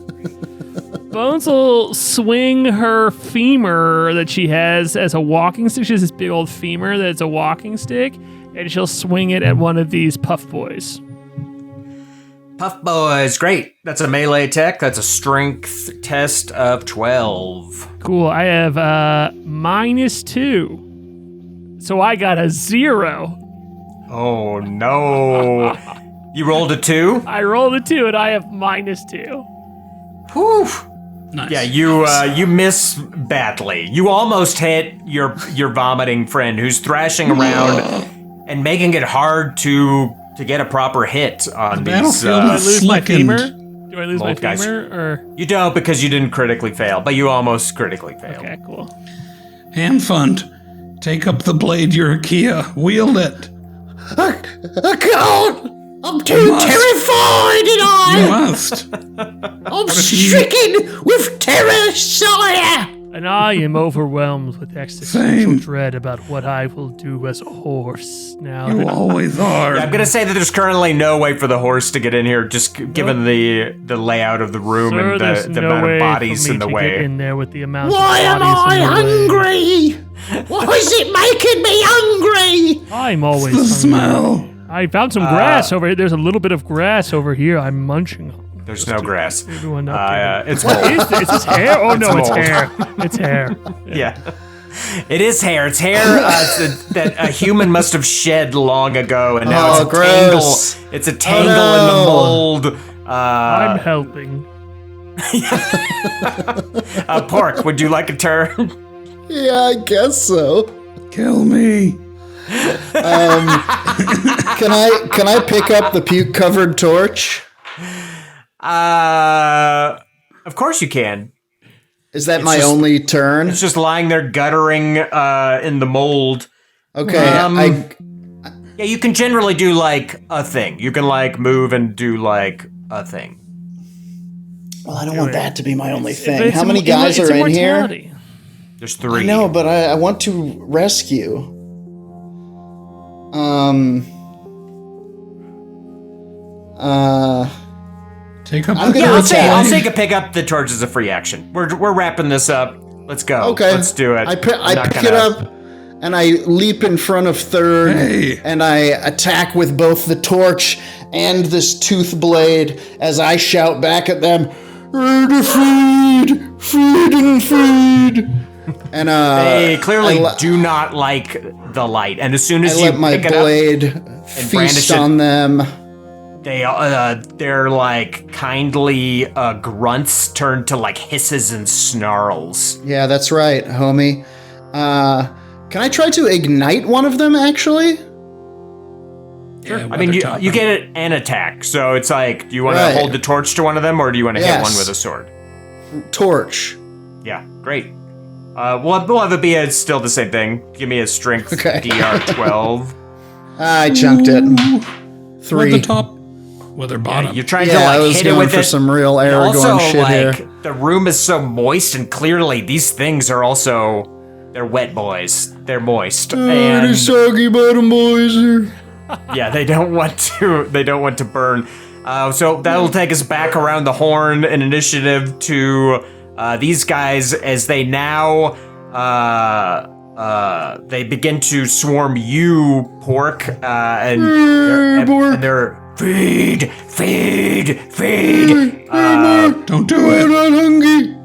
Bones will swing her femur that she has as a walking stick. She has this big old femur that's a walking stick, and she'll swing it at one of these puff boys. Puff boys, great. That's a melee attack. That's a strength test of 12. Cool. I have -2. So I got a 0. Oh no! You rolled a 2. I rolled a 2 and I have -2. Whew. Nice. Yeah, you miss badly. You almost hit your vomiting friend who's thrashing around and making it hard to get a proper hit on these. battlefield Do I is lose my Slickened. femur? Do I lose my Mold guys. femur? Or You don't because you didn't critically fail, but you almost critically failed. okay, cool. Hand fund. Take up the blade, Yurakia. Wield it. I can't. I'm too must. terrified, and You must. I'm stricken with terror, sire. And I am overwhelmed with existential Same. dread about what I will do as a horse now. You that always are. I'm gonna say that there's currently no way for the horse to get in here, just given the layout of the room Sir, and there's the no amount way of bodies for me in the to way. get in there with the amount Why of am bodies I in the way. hungry? Why is it making me hungry? I'm always The hungry. smell. I found some grass over here. There's a little bit of grass over here. I'm munching on. There's no grass. Everyone up there. It's What mold. is this? Is this hair? Oh no, it's mold. hair. It's hair. Yeah. It is hair. It's hair that a human must have shed long ago, and now Oh, it's a gross. tangle. It's a tangle in the no. mold. I'm helping. Pork, would you like a turn? Yeah, I guess so. Kill me. Can I pick up the puke-covered torch? Of course you can. Is that my just- only turn? It's just lying there guttering in the mold. Okay, Yeah, you can generally do like a thing. You can like move and do like a thing. well, I don't want that to be my only But thing. it's How many guys it's are in here? immortality. There's 3. No, but I want to rescue. Take up I'm the gonna I'll attack. say a pick up the torch as a free action. We're wrapping this up. Let's go. Okay, Let's do it. I pick I'm not it gonna- up, and I leap in front of Third, Hey. and I attack with both the torch and this tooth blade as I shout back at them, "Feed, feed, and feed." And They clearly I do not like the light, and as soon I as you let my pick it up, blade brandish feast it. on them. they're like kindly grunts turn to like hisses and snarls. Yeah, that's right, homie. Can I try to ignite one of them, actually? Yeah, I mean, you weather get an attack, so it's like, do you want Right. to hold the torch to one of them, or do you want to hit Yes. one with a sword? Torch. Yeah, great. We'll have it be still the same thing. Give me a strength Okay. DR 12. I chunked it. Weather 3. top. Well, they're bottom. You're trying to Yeah, I like was hit it going with for it. some real And Aragorn also, shit like, here. the room is so moist, and clearly these things are also they're wet boys. They're moist, and soggy bottom boys here. yeah, they don't want to burn. So that'll take us back around the horn in initiative to these guys as they now they begin to swarm you, Pork, and they're feed. Don't do it. I'm not hungry.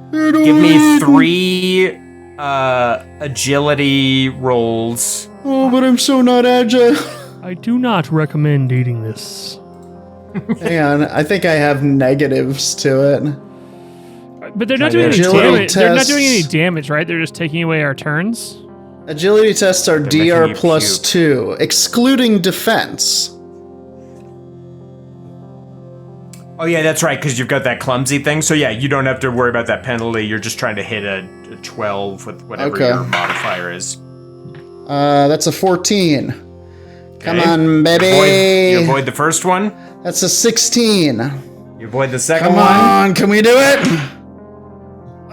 Give me 3 agility rolls. Oh, but I'm so not agile. I do not recommend eating this. Hang on, I think I have negatives to it. But they're not doing any Agility damage. They're not doing any tests. damage, right? They're just taking away our turns. Agility tests are making DR you plus puke. 2, excluding defense. Oh yeah, that's right, because you've got that clumsy thing. So yeah, you don't have to worry about that penalty. You're just trying to hit a 12 with whatever Okay. your modifier is. That's a 14. Come Okay. on, baby. You avoid the first one. That's a 16. You avoid the second Come one. on, can we do it?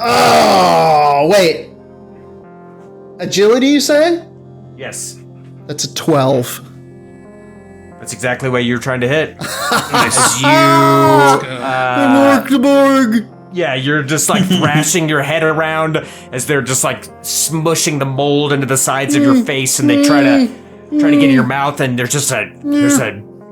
Oh, wait. Agility, you say? Yes, That's a 12. that's exactly what you're trying to hit. Nice. As you, Mork Borg. yeah, you're just like thrashing your head around as they're just like smushing the mold into the sides of your face, and they try to get in your mouth, and there's a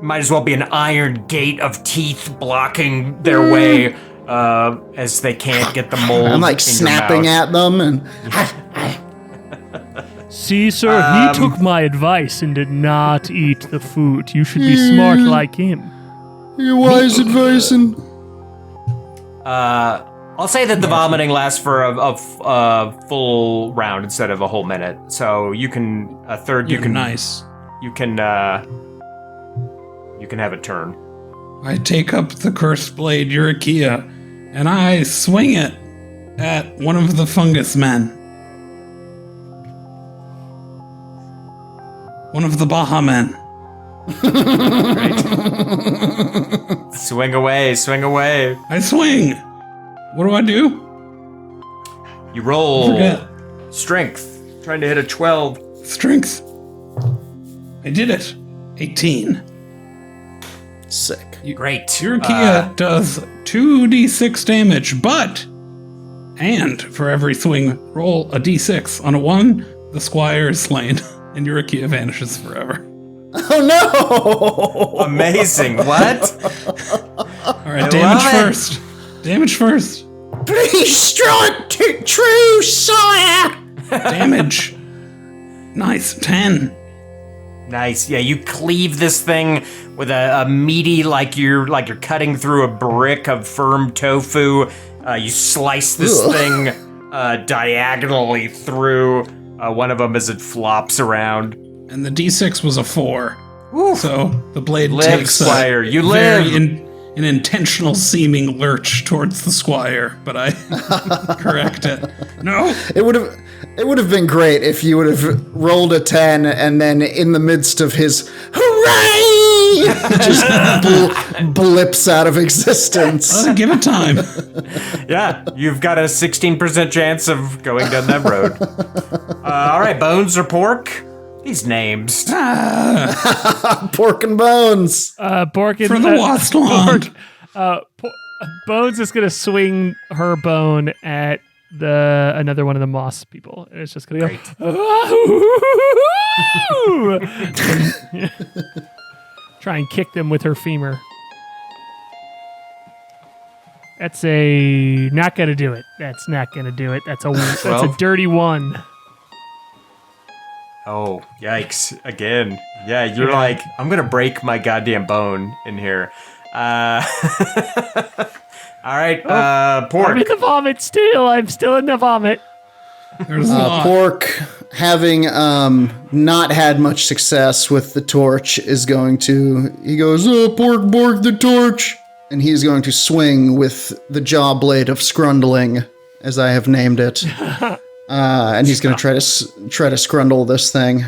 might as well be an iron gate of teeth blocking their way as they can't get the mold. I'm like in snapping your mouth. at them and See, sir, he took my advice and did not eat the food. You should be smart like him. your wise advice and I'll say that the vomiting lasts for a full round instead of a whole minute. So you can Nice. you can have a turn. I take up the cursed blade, Eurikia, and I swing it at one of the fungus men. One of the Baja men. Swing away, swing away. I swing. What do I do? You roll Forget. strength, trying to hit a 12. Strength. I did it. 18. sick. Great. Eurikia does 2d6 damage, and for every swing, roll a d6. On a 1, the squire is slain, and Eurikia vanishes forever. Oh no! Amazing. What? Alright, I damage love it. first. Damage first. Please strike true, sire! Damage. Nice. 10. Nice. Yeah, you cleave this thing with a meaty, like you're cutting through a brick of firm tofu. You slice this Ugh. thing diagonally through one of them as it flops around. And the d6 was a 4. Woo. So the blade Live, takes Squire, you very live. an intentional seeming lurch towards the squire, but I correct it. No. It would have been great if you would have rolled a 10 and then in the midst of his hooray just blips out of existence. Give it time. Yeah, you've got a 16% chance of going down that road. All right, Bones or Pork? These names. Pork and bones. Bork For the Wastland. Bones is gonna swing her bone at another one of the moss people. And it's just gonna go. Try and kick them with her femur. That's not gonna do it. That's not gonna do it. That's a 12? dirty 1. Oh, yikes. Again. Yeah, you're like, I'm going to break my goddamn bone in here. All right, Pork. I'm in the vomit still. I'm still in the vomit. There's a lot. Pork, having not had much success with the torch, he goes, oh, Pork Borg the torch. And he's going to swing with the jaw blade of Scrundling, as I have named it. And he's going to try to scrundle this thing.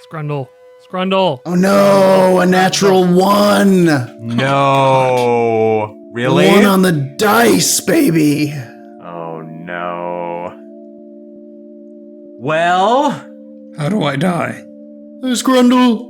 Scrundle. Grundle. Oh no, a natural 1. No. Really? 1 on the dice, baby. Oh no. Well, How do I die? There's Grundle.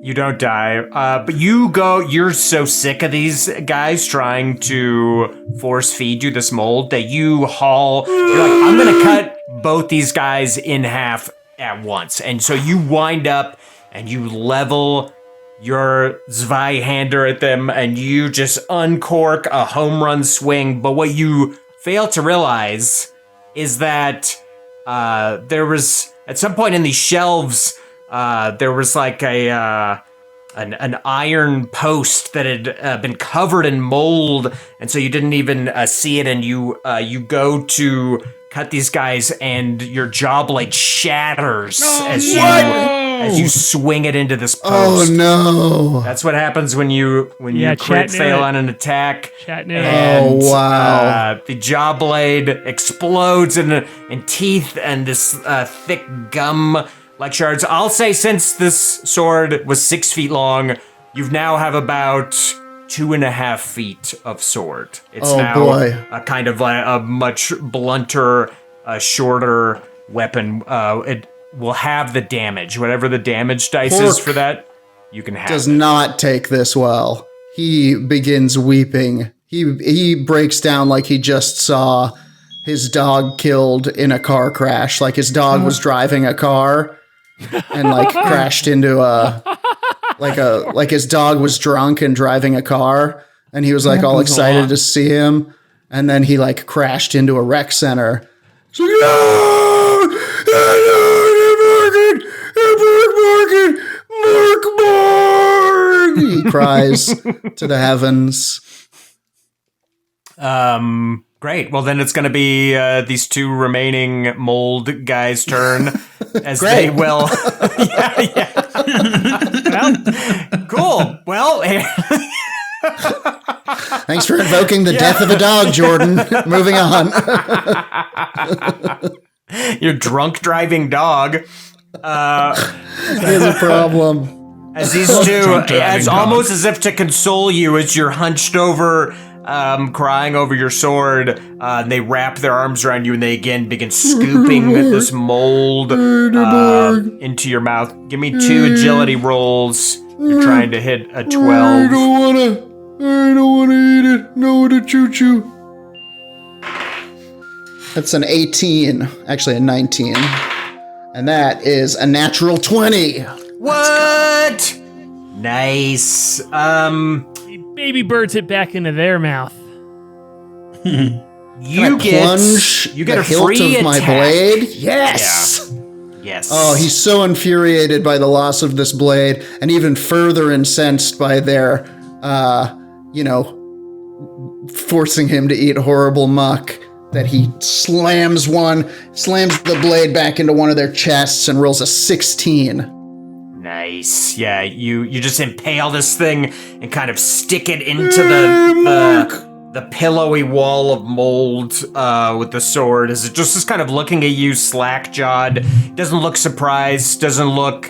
you don't die. But you're so sick of these guys trying to force feed you this mold that you're like, I'm gonna cut both these guys in half at once. And so you wind up and you level your Zweihander at them and you just uncork a home run swing. But what you fail to realize is that there was, at some point in these shelves, there was like an iron post that had been covered in mold, and so you didn't even see it. And you go to cut these guys, and your jaw blade shatters as you swing it into this post. Oh no! That's what happens when you crit fail on an attack. Oh wow! The jaw blade explodes in teeth and this thick gum. Like shards. I'll say since this sword was 6 feet long, you now have about 2.5 feet of sword. It's a kind of a much blunter, shorter weapon. It will have the damage. Whatever the damage dice is for that, you can have. Does not take this well. He begins weeping. He breaks down like he just saw his dog killed in a car crash. Like his dog was driving a car and like crashed into like his dog was drunk and driving a car, and he was like all excited to see him, and then he like crashed into a rec center. So Mork Borg! He cries to the heavens. Great. Well, then it's going to be these 2 remaining mold guys' turn, as Great. they will. Yeah. Well, cool. Well, Thanks for invoking the death of a dog, Jordan. Moving on. your drunk driving dog. Here's a problem. As these 2, as almost as if to console you, as you're hunched over, crying over your sword, and they wrap their arms around you and they again begin scooping this mold into your mouth. Give me 2 agility rolls. You're trying to hit a 12. I don't wanna eat it. No to choo-choo. That's an 18. Actually, a 19. And that is a natural 20. What? Nice. Baby birds it back into their mouth. You get a hilt free of my attack. blade. Yes. Yeah. Yes. Oh, he's so infuriated by the loss of this blade, and even further incensed by their, forcing him to eat horrible muck, that he slams the blade back into one of their chests and rolls a 16. Nice. Yeah, you just impale this thing and kind of stick it into the pillowy wall of mold with the sword. As it just is kind of looking at you, slack-jawed. Doesn't look surprised. Doesn't look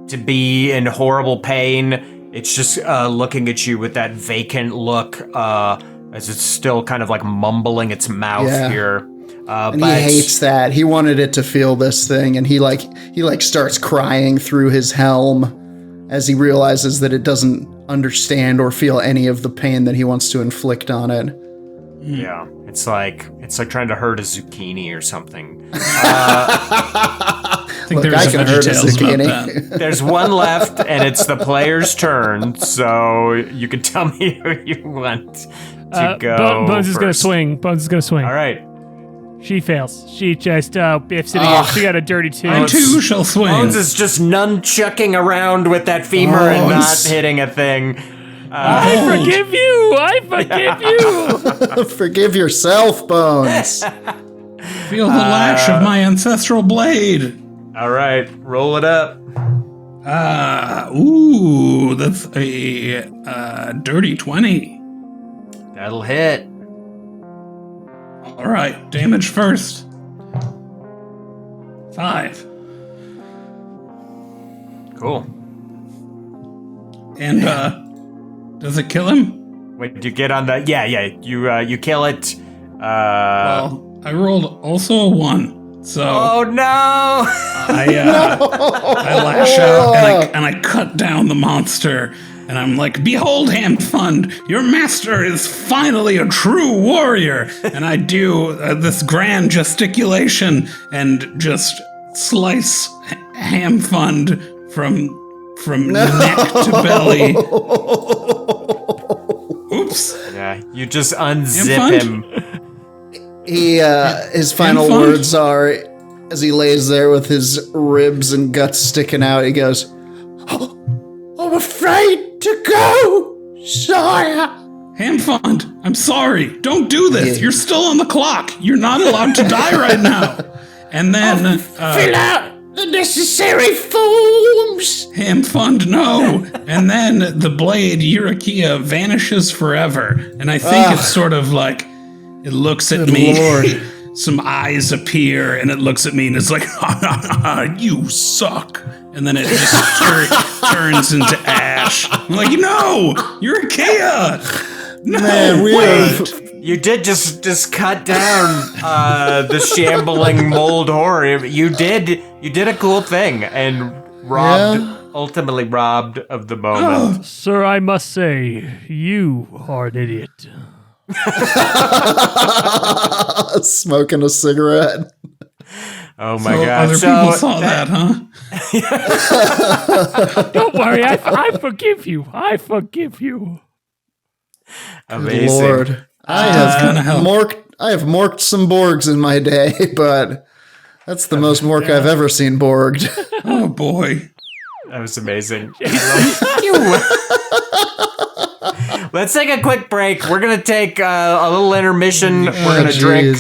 to be in horrible pain. It's just looking at you with that vacant look as it's still kind of like mumbling its mouth here. And he hates that. He wanted it to feel this thing, and he starts crying through his helm as he realizes that it doesn't understand or feel any of the pain that he wants to inflict on it. Yeah, it's like trying to hurt a zucchini or something. I think there's a VeggieTales about that. There's one left, and it's the player's turn, so you can tell me who you want to go. Bones is going to swing. All right. She fails. She just biffs it again. She got a dirty 2. I too shall swing. Bones is just nunchucking around with that femur and not hitting a thing. I forgive you. Forgive yourself, Bones. Feel the lash of my ancestral blade. All right, roll it up. That's a dirty 20. That'll hit. All right, damage first. 5. Cool. And does it kill him? Wait, you get on the... Yeah, you kill it. Well, I rolled also a 1, so Oh, no! I lash out and I cut down the monster, and I'm like, "Behold, Hamfund, your master is finally a true warrior!" And I do this grand gesticulation and just slice Hamfund from neck to belly. Oops. Yeah, you just unzip Infant? him. He, his final Infant? words are, as he lays there with his ribs and guts sticking out, he goes, "Oh, I'm afraid to go, sire." Hamfund, I'm sorry. Don't do this. Yeah. You're still on the clock. You're not allowed to die right now. And then Fill out the necessary forms. Hamfund, no. And then the blade Eurikia vanishes forever. And I think it's sort of like it looks at me. Lord. Some eyes appear, and it looks at me and it's like, "You suck." And then it just turns into ash. I'm like, "No, Eurikia. No, Man, we wait." are... You did just cut down the shambling mold horror. You did a cool thing and ultimately robbed of the moment. Sir, I must say, you are an idiot. Smoking a cigarette. Oh my So god! other people saw that, huh? Don't worry, I forgive you. I forgive you. Amazing. Lord, I gonna help. have morked some Borgs in my day, but that's the most Mork I've ever seen Borged. Oh boy. That was amazing. Let's take a quick break. We're gonna take a little intermission. We're gonna drink.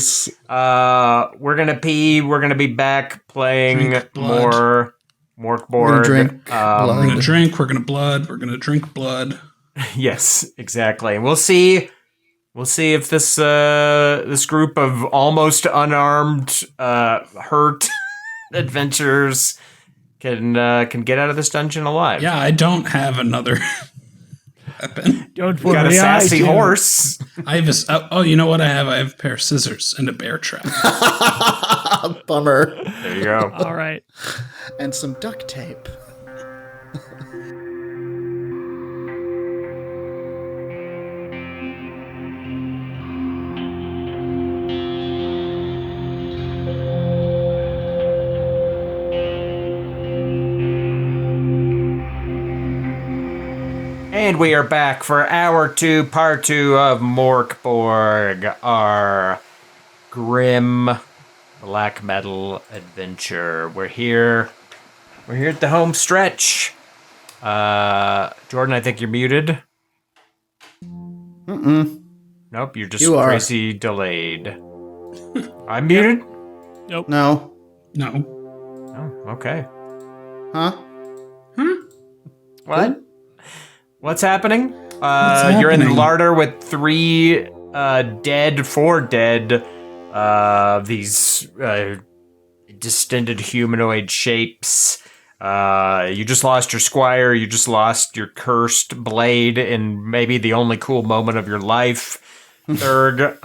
We're gonna pee. We're gonna be back playing Drink blood. more Mork Borg. drink We're blood. gonna drink, we're gonna drink blood. Yes, exactly. And we'll see if this this group of almost unarmed, hurt adventurers can get out of this dungeon alive. Yeah, I don't have another weapon. Don't You got a worry, I sassy do. horse. I have you know what I have? I have a pair of scissors and a bear trap. Bummer. There you go. All right. And some duct tape. And we are back for hour 2, part 2 of Mork Borg, our grim black metal adventure. We're here at the home stretch. Jordan, I think you're muted. Nope, you're just You are. crazy delayed. I'm muted? No. No. Oh, okay. Huh? What? What's happening? You're in the happening? larder with 4 dead, these distended humanoid shapes. You just lost your squire, you just lost your cursed blade in maybe the only cool moment of your life. Third,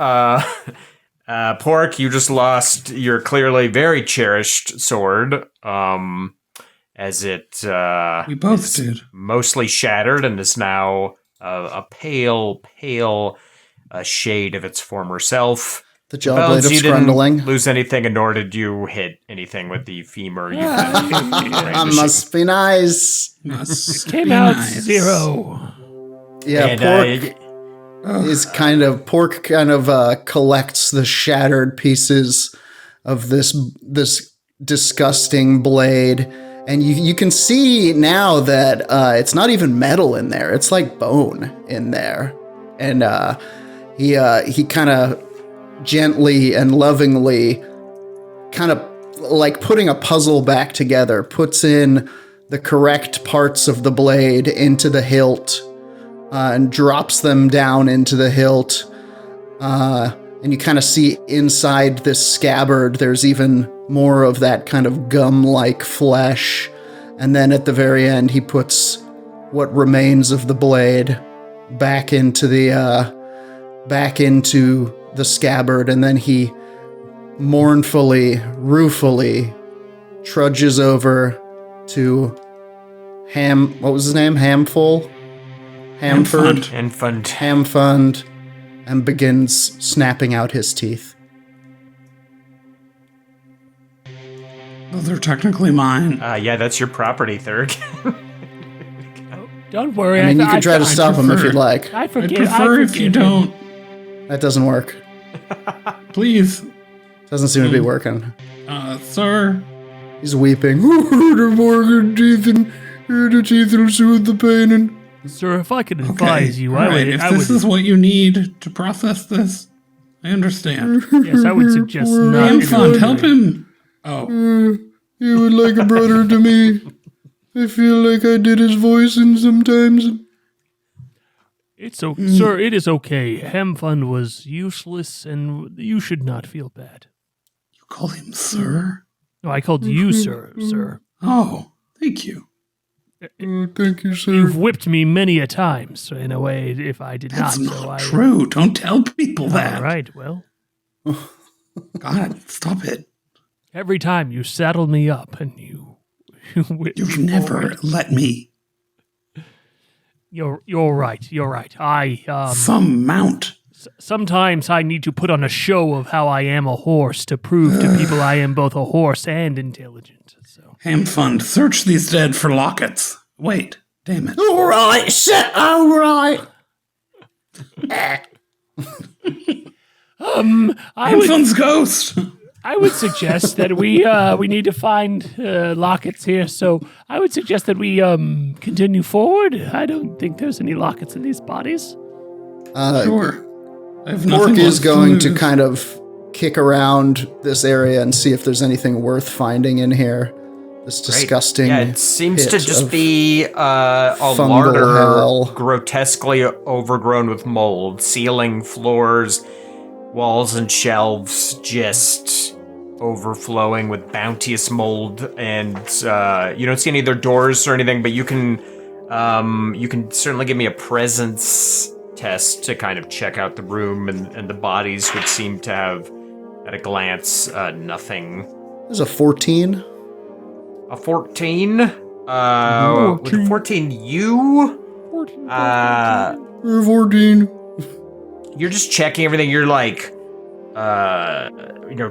Pork, you just lost your clearly very cherished sword. As it We both did. mostly shattered and is now a pale shade of its former self. The jaw blade of you Scrundling. didn't lose anything, and nor did you hit anything with the femur. You've been That brandishing. must be nice. Must Came be out nice. 0. Yeah, And, Pork kind of collects the shattered pieces of this disgusting blade, and you can see now that it's not even metal in there; it's like bone in there, and he kind of gently and lovingly, kind of like putting a puzzle back together, puts in the correct parts of the blade into the hilt. And drops them down into the hilt. And you kind of see inside this scabbard, there's even more of that kind of gum-like flesh. And then at the very end, he puts what remains of the blade back into the scabbard, and then he mournfully, ruefully trudges over to what was his name? Hamful? Hamford? Hamfund, and begins snapping out his teeth. Those are technically mine. Yeah, that's your property, Thurg. Don't worry. I mean, you can try to stop him if you'd like. I I'd forgive. prefer if you don't. That doesn't work. Please. Doesn't seem to be working. Sir. He's weeping. The teeth will soothe the pain. And Sir, if I could advise you, All right, if this is what you need to process this, I understand. Yes, I would suggest not. Hamfund, help him. Oh, you would like a brother to me. I feel like I did his voice in sometimes. It's okay, sir. It is okay. Hamfund was useless, and you should not feel bad. you call him sir? No, I called you sir. Oh, thank you. Thank you, sir. You've whipped me many a time, so in a way, if I did That's not, not so I. true. Don't tell people that. All right. Well, God, stop it. every time you saddle me up, and you whip You've me never forward. let me You're right. You're right. some mount. Sometimes I need to put on a show of how I am a horse to prove to people I am both a horse and intelligent. So Hamfund, search these dead for lockets. Wait, damn it. All right, sir. All right. Hamfund's ghost. I would suggest that we need to find lockets here. So I would suggest that we continue forward. I don't think there's any lockets in these bodies. Sure. I have nothing Mork is left going to lose. kind of kick around this area and see if there's anything worth finding in here. This disgusting. Yeah, it seems to pit just of be a fungal larder hell. grotesquely overgrown with mold, ceiling, floors, walls, and shelves just overflowing with bounteous mold. And you don't see any other doors or anything, but you can certainly give me a presence test to kind of check out the room, and the bodies would seem to have, at a glance, nothing. There's a 14. A 14? With a 14, you? 14. You're just checking everything. You're like,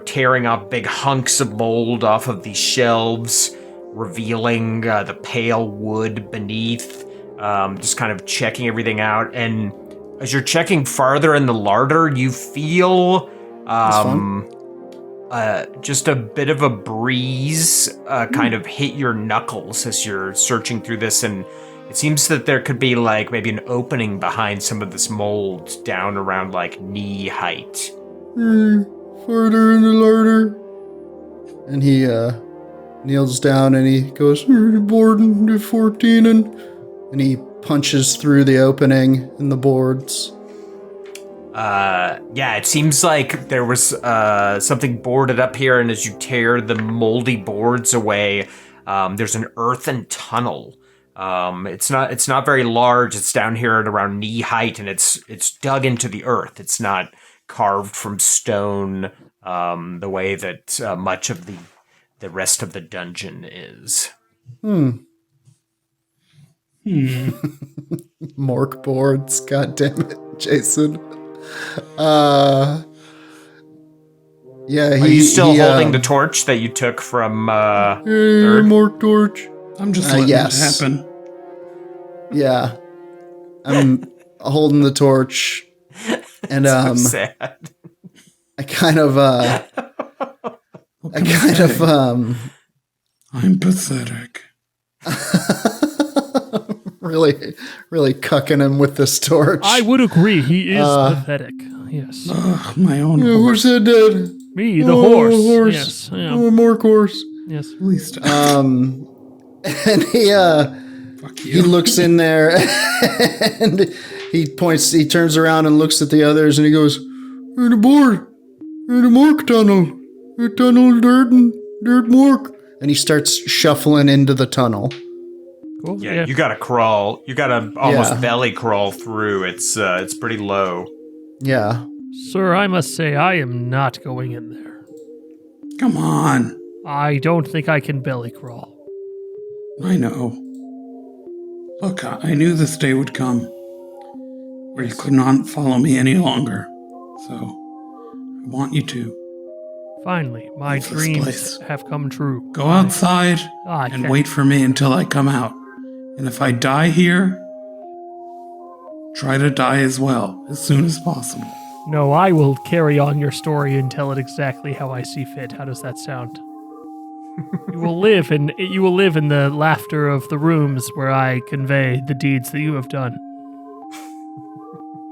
tearing off big hunks of mold off of these shelves, revealing the pale wood beneath, just kind of checking everything out. And as you're checking farther in the larder, you feel just a bit of a breeze kind of hit your knuckles as you're searching through this, and it seems that there could be like maybe an opening behind some of this mold down around like knee height. Further in the larder. And he kneels down and he goes, board to 14, and he punches through the opening in the boards. Yeah, it seems like there was something boarded up here, and as you tear the moldy boards away, there's an earthen tunnel. It's not very large. It's down here at around knee height, and it's dug into the earth. It's not carved from stone the way that much of the rest of the dungeon is. Mork boards, god damn it, Jason. Yeah, Are you still holding the torch that you took from Third? Mork torch. I'm just letting yes. it happen. Yeah. I'm holding the torch. And So sad. I kind of I'm pathetic. really cucking him with this torch. I would agree. He is pathetic. Yes. Ugh, my own Who horse. said that? Me, the horse. Horse. Yes. Yeah. Oh, Mork horse. Yes. At least And fuck he you. looks in there and he turns around and looks at the others and he goes, "In the board, in the Mork tunnel, the tunnel dirt Mork." And he starts shuffling into the tunnel. Cool. Yeah, you gotta crawl. You gotta almost belly crawl through. It's pretty low. Yeah. Sir, I must say I am not going in there. Come on. I don't think I can belly crawl. I know. Look, I knew this day would come where you could not follow me any longer. So, I want you to. Finally, my Leave this dreams place. have come true. Go outside I and can't. wait for me until I come out. And if I die here, try to die as well, as soon as possible. No, I will carry on your story and tell it exactly how I see fit. How does that sound? You will live in the laughter of the rooms where I convey the deeds that you have done.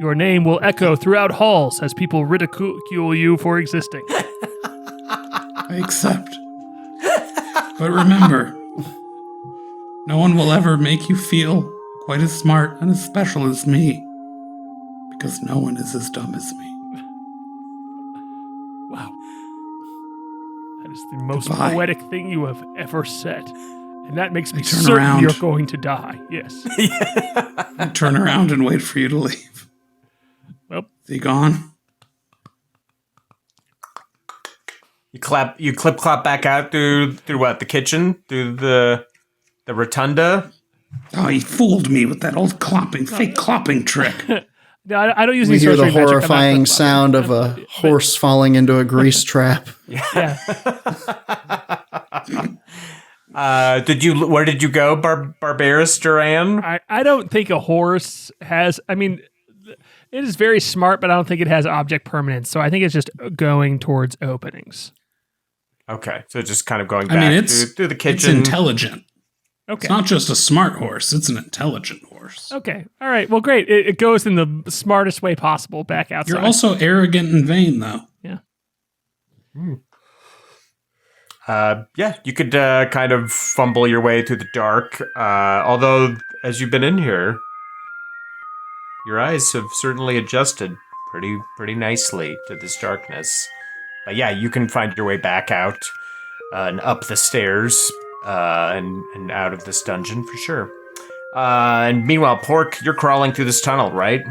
Your name will echo throughout halls as people ridicule you for existing. I accept. But remember, no one will ever make you feel quite as smart and as special as me. Because no one is as dumb as me. Wow. That is the most Goodbye. poetic thing you have ever said. And that makes me turn certain around. you're going to die. Yes. I turn around and wait for you to leave. Well, Is he gone? You clip clop back out through what? The kitchen? Through the rotunda? Oh, he fooled me with that old fake clopping trick. no, I don't use We any hear the sorcery magic. I'm not horrifying flip-flopping. sound of a horse falling into a grease trap. Yeah. Where did you go, Barbarous Duran? I don't think a horse has, I mean, it is very smart, but I don't think it has object permanence. So I think it's just going towards openings. Okay, so just kind of going I back mean, it's through the It's kitchen. intelligent. Okay. It's not just a smart horse, it's an intelligent horse. Okay. All right. Well, great. It goes in the smartest way possible back outside. You're also arrogant and vain, though. Yeah. Yeah, you could kind of fumble your way through the dark. Although, as you've been in here, your eyes have certainly adjusted pretty nicely to this darkness. But yeah, you can find your way back out and up the stairs and out of this dungeon for sure. And meanwhile, Pork, you're crawling through this tunnel, right?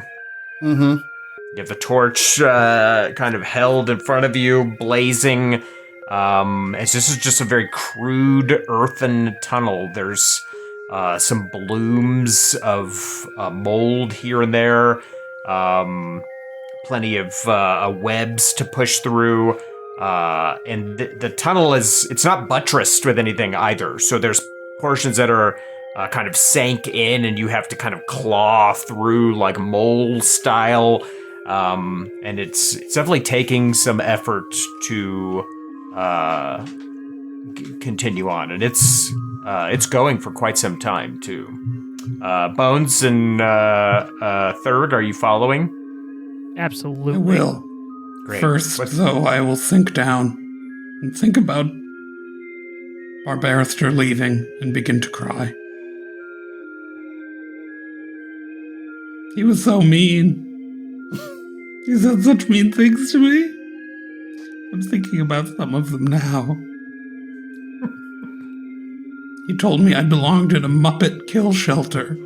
Mm-hmm. You have the torch kind of held in front of you, blazing. As this is just a very crude earthen tunnel. There's some blooms of mold here and there. Plenty of webs to push through. And the tunnel it's not buttressed with anything either. So there's portions that are kind of sank in and you have to kind of claw through like mole style. And it's definitely taking some effort to continue on, and it's going for quite some time too. Bones and Third, are you following? Absolutely. I will. Great. First, though, I will sink down and think about Barbarister leaving and begin to cry. He was so mean. He said such mean things to me. I'm thinking about some of them now. He told me I belonged in a Muppet kill shelter.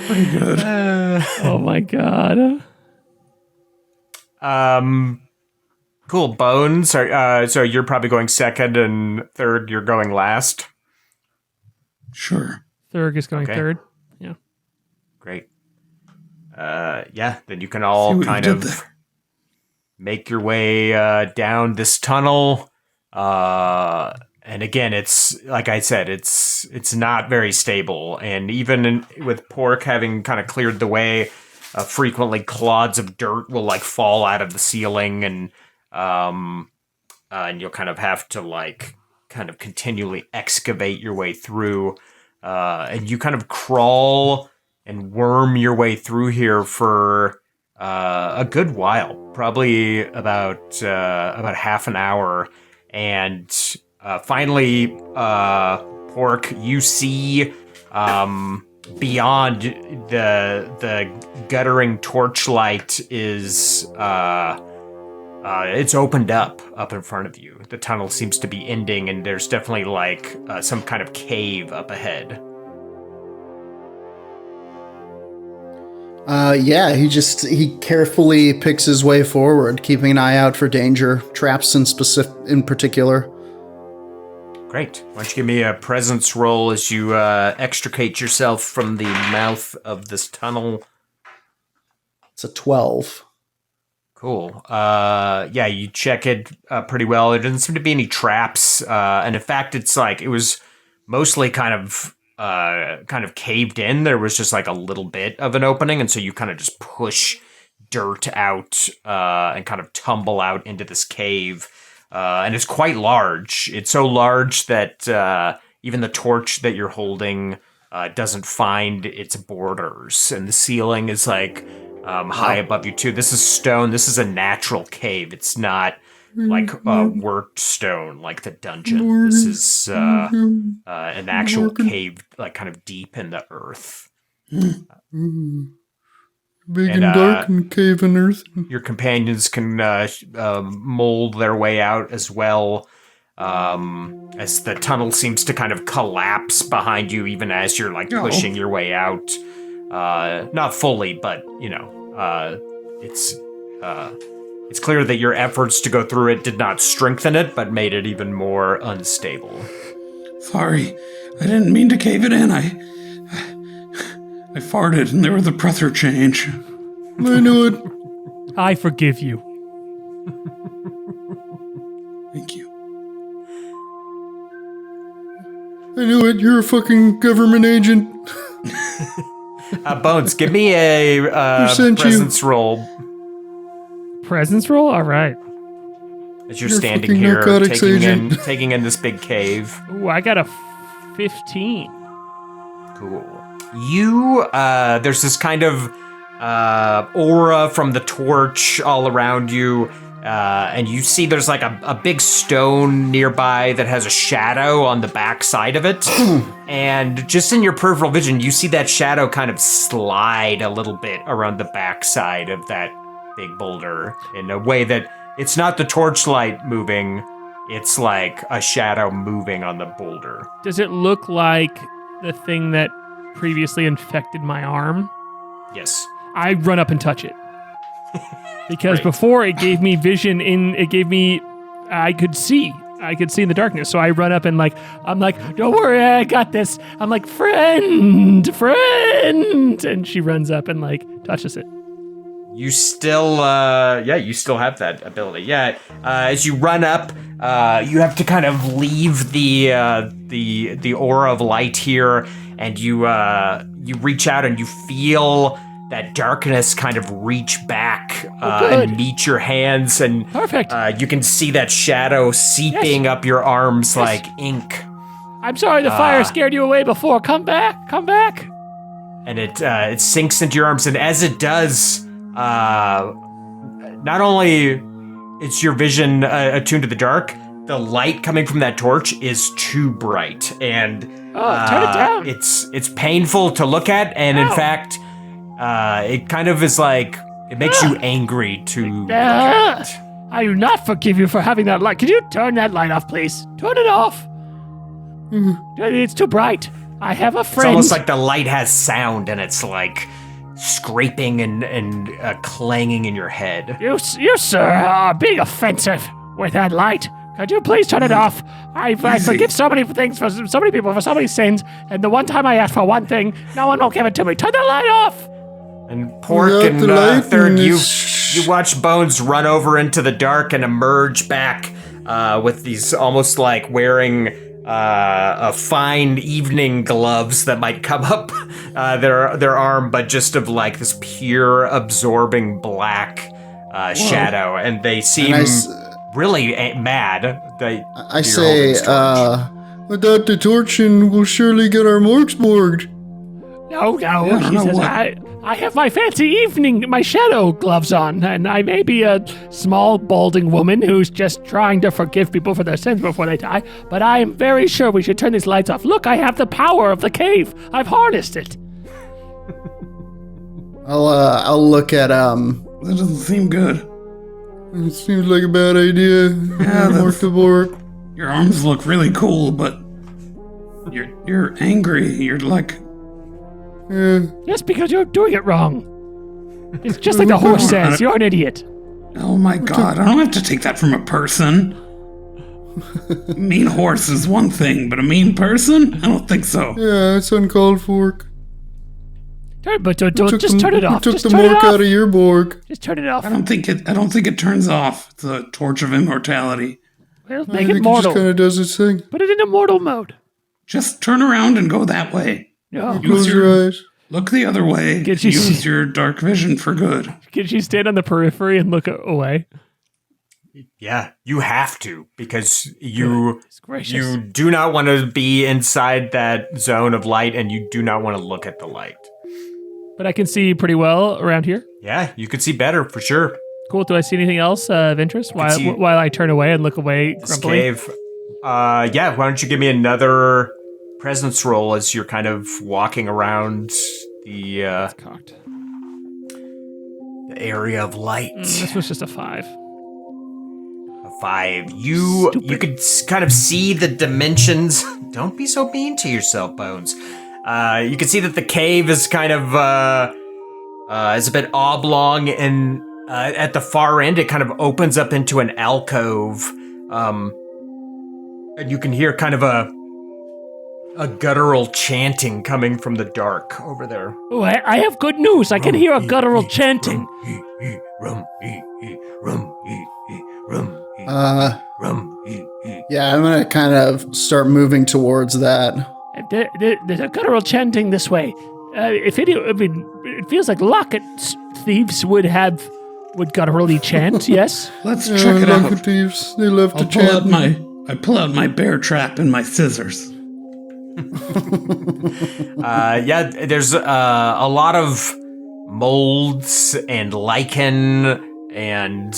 Pretty good. Oh my god. Cool. Bones. So you're probably going second, and Third, you're going last. Sure. Thurg is going Okay. third. Yeah. Great. Yeah. Then you can all See what you kind did of there. make your way down this tunnel. And again, it's like I said, it's not very stable. And even with Pork having kind of cleared the way, frequently clods of dirt will like fall out of the ceiling, and you'll kind of have to like kind of continually excavate your way through. And you kind of crawl and worm your way through here for a good while, probably about half an hour, and finally, Pork, you see beyond the guttering torchlight is it's opened up in front of you. The tunnel seems to be ending, and there's definitely like some kind of cave up ahead. He carefully picks his way forward, keeping an eye out for danger, traps in particular. Great. Why don't you give me a presence roll as you extricate yourself from the mouth of this tunnel? It's a 12. Cool. You check it pretty well. There doesn't seem to be any traps, and in fact, it's like it was mostly kind of caved in. There was just like a little bit of an opening, and so you kind of just push dirt out and kind of tumble out into this cave. And it's quite large. It's so large that even the torch that you're holding doesn't find its borders, and the ceiling is like high above you too. This is stone. This is a natural cave. It's not like worked stone like the dungeon. This is an actual cave, like kind of deep in the earth. Big and dark and cave in earth. Your companions can mold their way out as well, as the tunnel seems to kind of collapse behind you, even as you're like pushing your way out. Not fully, but it's clear that your efforts to go through it did not strengthen it, but made it even more unstable. Sorry, I didn't mean to cave it in. I farted and there was a pressure change. I knew it. I forgive you. Thank you. I knew it. You're a fucking government agent. Bones, give me a presence roll. Presence roll? All right. As you're standing here, taking in this big cave. Ooh, I got a 15. Cool. You, there's this kind of aura from the torch all around you, and you see there's like a big stone nearby that has a shadow on the back side of it. And just in your peripheral vision, you see that shadow kind of slide a little bit around the back side of that big boulder in a way that it's not the torchlight moving, it's like a shadow moving on the boulder. Does it look like the thing that previously infected my arm? Yes. I run up and touch it. Because Great. Before it gave me vision I could see in the darkness. So I run up and I'm like, don't worry, I got this. I'm like, friend. And she runs up and touches it. You still, you still have that ability. Yeah, as you run up, you have to kind of leave the aura of light here, and you reach out and you feel that darkness kind of reach back and meet your hands, and perfect. You can see that shadow seeping up your arms like ink. I'm sorry the fire scared you away before. Come back. And it sinks into your arms, and as it does, not only is your vision attuned to the dark, the light coming from that torch is too bright, and turn it down. It's painful to look at, and in fact, it kind of is like it makes you angry to look at. I do not forgive you for having that light. Could you turn that light off, please? Turn it off. It's too bright. I have a friend. It's almost like the light has sound, and it's like scraping and clanging in in your head. You sir, are being offensive with that light. Could you please turn it off? I forgive so many things for so many people for so many sins, and the one time I ask for one thing, no one will give it to me. Turn the light off! And Pork and Third, you watch Bones run over into the dark and emerge back with these almost like wearing a fine evening gloves that might come up their arm, but just of like this pure absorbing black shadow, and they seem really mad. I say, without the torch, and we'll surely get our Mork Borg. No, she says, I have my my shadow gloves on, and I may be a small, balding woman who's just trying to forgive people for their sins before they die, but I am very sure we should turn these lights off. Look, I have the power of the cave. I've harnessed it. I'll look at, That doesn't seem good. It seems like a bad idea. Mork Borg. Your arms look really cool, but you're angry. You're like, Yes, because you're doing it wrong. It's just like the horse says. You're an idiot. oh my god, I don't have to take that from a person. Mean horse is one thing, but a mean person? I don't think so. Yeah, it's uncalled for. But don't just turn it off. Took Just the turn it Mork off. out of your Borg. Just turn it off. I don't think it turns off. It's a torch of immortality. Well, I make think it mortal. it just kind of does its thing. Put it in immortal mode. Just turn around and go that way. No. Close your eyes. Look the other way. Get you- Use your dark vision for good. Can she stand on the periphery and look away? Yeah, you have to because you It's gracious. you do not want to be inside that zone of light, and you do not want to look at the light. But I can see pretty well around here. Yeah, you could see better for sure. Cool. Do I see anything else of interest while see- while I turn away and look away This grumpily? cave. Yeah. Why don't you give me another presence roll as you're kind of walking around the Cocked. area of light. This was just a 5. A 5. You could kind of see the dimensions. Don't be so mean to yourself, Bones. You can see that the cave is kind of is a bit oblong, and at the far end, it kind of opens up into an alcove, and you can hear kind of a guttural chanting coming from the dark over there. Oh, I have good news. I can hear a guttural chanting. Yeah, I'm gonna kind of start moving towards that. There's a guttural chanting this way. It feels like locket thieves would gutturally chant. Yes. Let's check it Locket out. thieves, they love to chant. I pull out my bear trap and my scissors. Yeah, there's a lot of molds and lichen and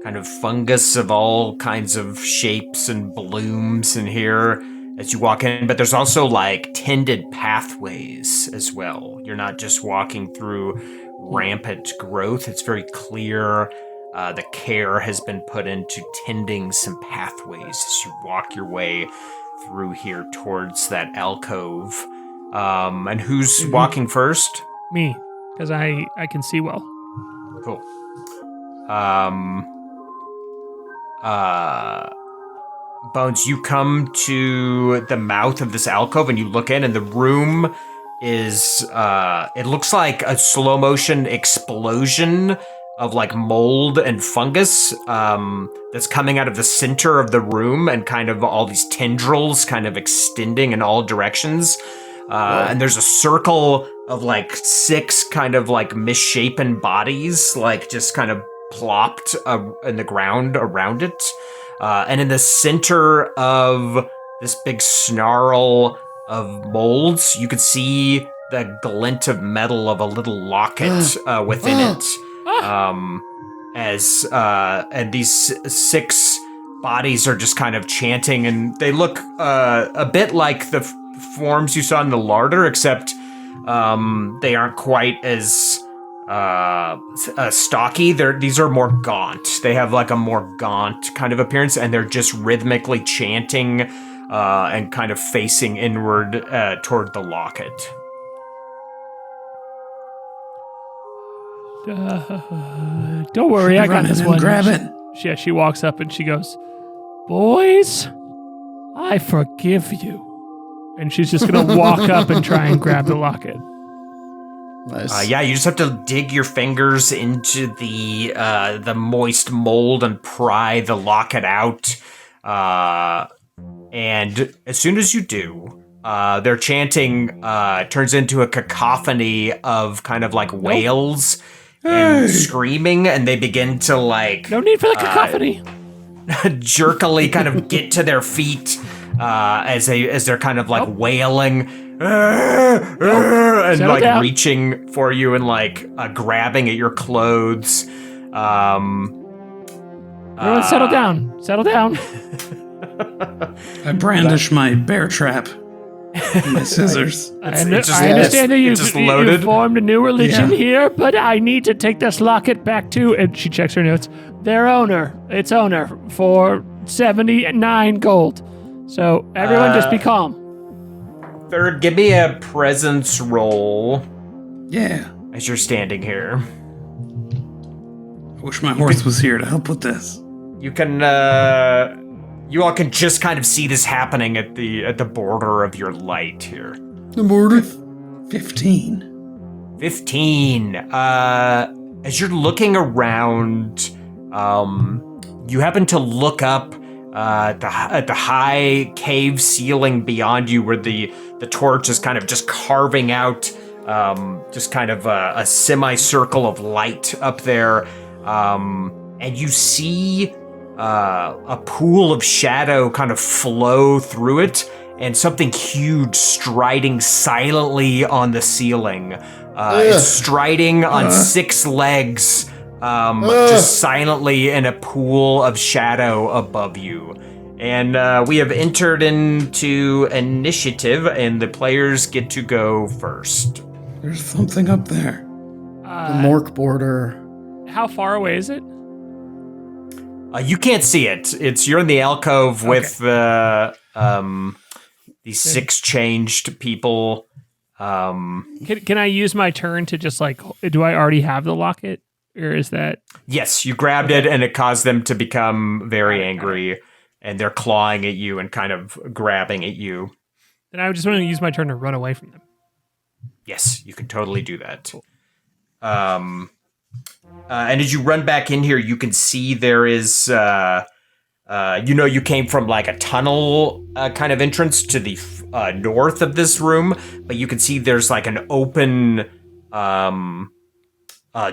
kind of fungus of all kinds of shapes and blooms in here as you walk in, but there's also like tended pathways as well. You're not just walking through rampant growth. It's very clear the care has been put into tending some pathways as you walk your way through here towards that alcove. And who's walking first? Me, because I can see well. Cool. Bones, you come to the mouth of this alcove and you look in, and the room is it looks like a slow motion explosion of like mold and fungus that's coming out of the center of the room, and kind of all these tendrils kind of extending in all directions. And there's a circle of like 6 kind of like misshapen bodies, like just kind of plopped in the ground around it. And in the center of this big snarl of molds, you could see the glint of metal of a little locket within it. And these 6 bodies are just kind of chanting, and they look a bit like the forms you saw in the larder, except they aren't quite as stocky. These are more gaunt. They have like a more gaunt kind of appearance, and they're just rhythmically chanting and kind of facing inward toward the locket. Don't worry, I got Run this in one. and grab it. She walks up and she goes, "Boys, I forgive you." And she's just gonna walk up and try and grab the locket. Nice. Yeah, you just have to dig your fingers into the moist mold and pry the locket out. And as soon as you do, their chanting turns into a cacophony of kind of like wails and screaming, and they begin to like No need for the cacophony. jerkily kind of get to their feet as they're kind of like wailing and Settle like down. reaching for you and like grabbing at your clothes. Everyone, settle down. Settle down. I brandish my bear trap. My scissors. I just- understand that you it's just loaded. formed a new religion Yeah. here, but I need to take this locket back to, and she checks her notes, its owner, for 79 gold. So everyone just be calm. Third, give me a presence roll Yeah. as you're standing here. I wish my horse was here to help with this. You can, you all can just kind of see this happening at the border of your light here. The border. 15. 15. As you're looking around, you happen to look up at the high cave ceiling beyond you, where the torch is kind of just carving out just kind of a semicircle of light up there, and you see a pool of shadow kind of flow through it, and something huge striding silently on the ceiling. It's striding on 6 legs, just silently in a pool of shadow above you. And we have entered into initiative, and the players get to go first. There's something up there. The Mork border. How far away is it? You can't see it. You're in the alcove with these 6 changed people. Can I use my turn to just do I already have the locket? Or is that... Yes, you grabbed it, and it caused them to become very angry, and they're clawing at you and kind of grabbing at you. Then I just want to use my turn to run away from them. Yes, you can totally do that. And as you run back in here, you can see there is, you came from like a tunnel kind of entrance to the north of this room, but you can see there's like an open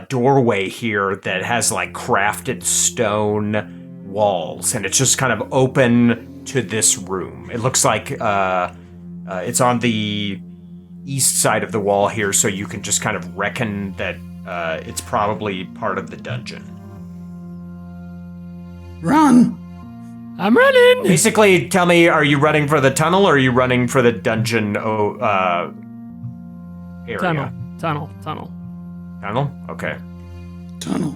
doorway here that has like crafted stone walls, and it's just kind of open to this room. It looks like it's on the east side of the wall here, so you can just kind of reckon that it's probably part of the dungeon. Run! I'm running! Basically, tell me, are you running for the tunnel or are you running for the dungeon area? Tunnel. Tunnel? Okay, Tunnel.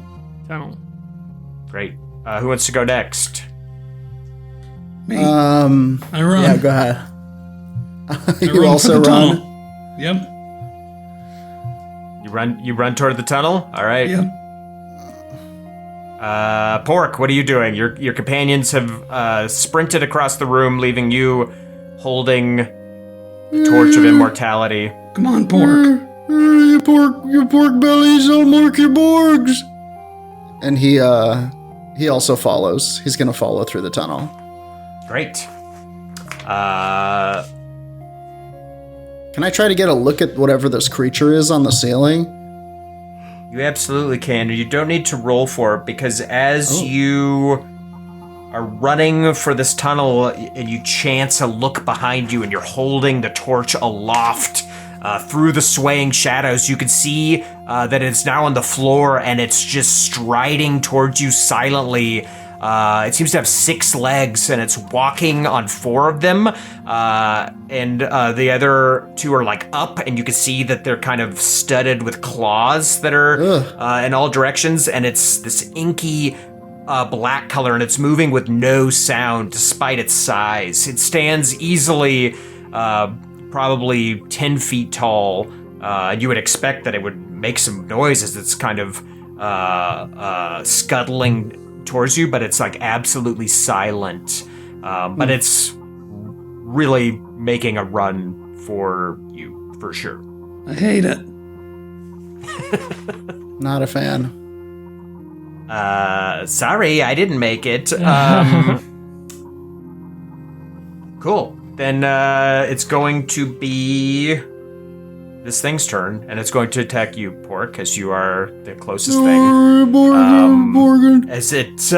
great. Who wants to go next? Me. I run. Yeah, go ahead. I You run also for the run. tunnel. Yep. You run toward the tunnel? All right. Yep. Pork, what are you doing? Your companions have sprinted across the room, leaving you holding the torch of immortality. Come on, Pork. You pork bellies, I'll mark your borgs. And he also follows. He's gonna follow through the tunnel. Great. Can I try to get a look at whatever this creature is on the ceiling? You absolutely can. You don't need to roll for it, because as you are running for this tunnel and you chance a look behind you and you're holding the torch aloft through the swaying shadows, you can see that it's now on the floor and it's just striding towards you silently. It seems to have 6 legs, and it's walking on 4 of them, and the other 2 are like up, and you can see that they're kind of studded with claws that are in all directions, and it's this inky black color, and it's moving with no sound despite its size. It stands easily probably 10 feet tall, and you would expect that it would make some noise as it's kind of scuttling towards you, but it's like absolutely silent. But it's really making a run for you, for sure. I hate it. Not a fan. Sorry, I didn't make it. Cool. Then it's going to be this thing's turn, and it's going to attack you, Pork, as you are the closest thing. As it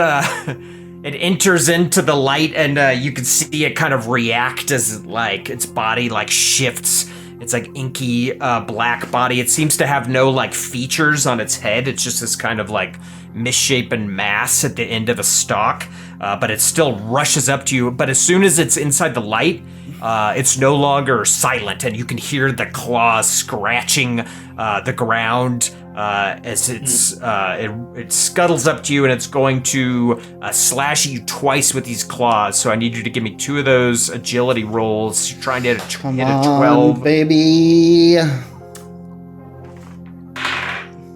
it enters into the light, and you can see it kind of react as like its body like shifts. It's like inky black body. It seems to have no like features on its head. It's just this kind of like misshapen mass at the end of a stalk. But it still rushes up to you. But as soon as it's inside the light, it's no longer silent, and you can hear the claws scratching the ground as it scuttles up to you, and it's going to slash at you twice with these claws. So I need you to give me 2 of those agility rolls. You're trying to hit a 12. Baby.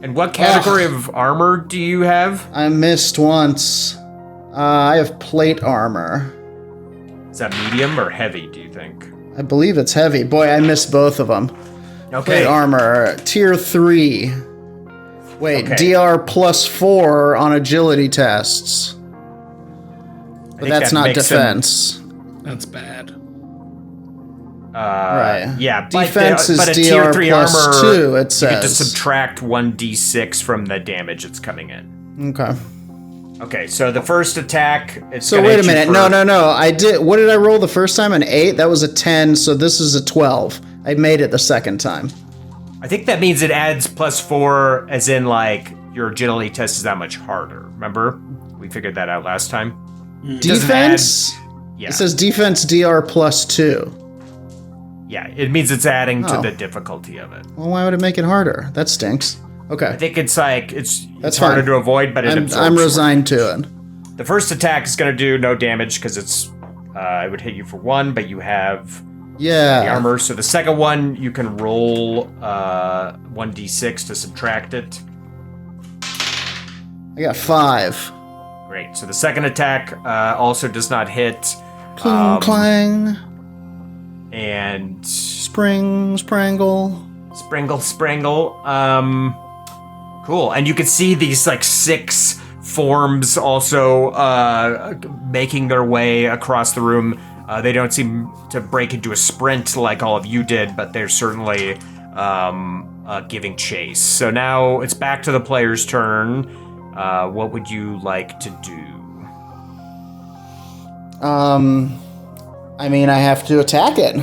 And what category of armor do you have? I missed once. I have plate armor. Is that medium or heavy, do you think? I believe it's heavy. Boy, I missed both of them. Okay. Plate armor, tier 3. Wait, Okay. DR +4 on agility tests. But that's not defense. That's bad. Right. Yeah, Defense but is a tier DR 3 +2, armor, it you get to says. subtract 1d6 from the damage that's coming in. Okay. Okay, so the first attack is So gonna wait a hit you minute. for- No. I did. What did I roll the first time? An 8? That was a 10, so this is a 12. I made it the second time. I think that means it adds +4, as in, like, your agility test is that much harder. Remember? We figured that out last time. It doesn't Defense? Yeah. It says defense DR +2. Yeah, it means it's adding to Oh. the difficulty of it. Well, why would it make it harder? That stinks. Okay. I think it's like, it's fine. harder to avoid, but it absorbs. I'm more. resigned to it. The first attack is going to do no damage because it would hit you for 1, but you have Yeah. the armor. So the second one, you can roll 1d6 to subtract it. I got 5. Great. So the second attack also does not hit. Clang, clang. And Sprangle. Springle. Cool. And you can see these like 6 forms also making their way across the room. They don't seem to break into a sprint like all of you did, but they're certainly giving chase. So now it's back to the player's turn. What would you like to do? I mean, I have to attack it.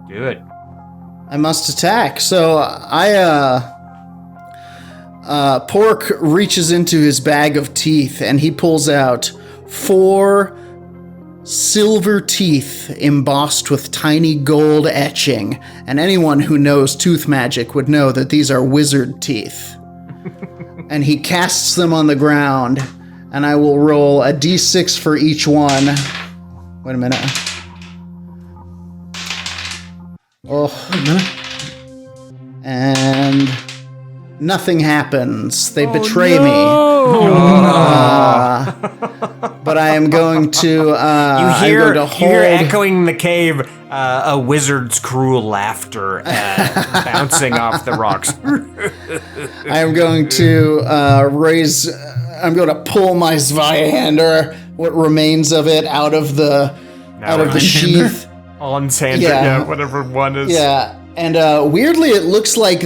Do it. I must attack. So Pork reaches into his bag of teeth and he pulls out 4 silver teeth embossed with tiny gold etching. And anyone who knows tooth magic would know that these are wizard teeth. And he casts them on the ground, and I will roll a d6 for each one. Wait a minute. Oh. And nothing happens. They betray me. But I am going to. You hear, I'm going to you hear hold. echoing in the cave a wizard's cruel laughter bouncing off the rocks. I am going to raise. I'm going to pull my Zweihander, what remains of it, out of the sheath. On Sandra, Yeah. whatever one is. Yeah, and weirdly, it looks like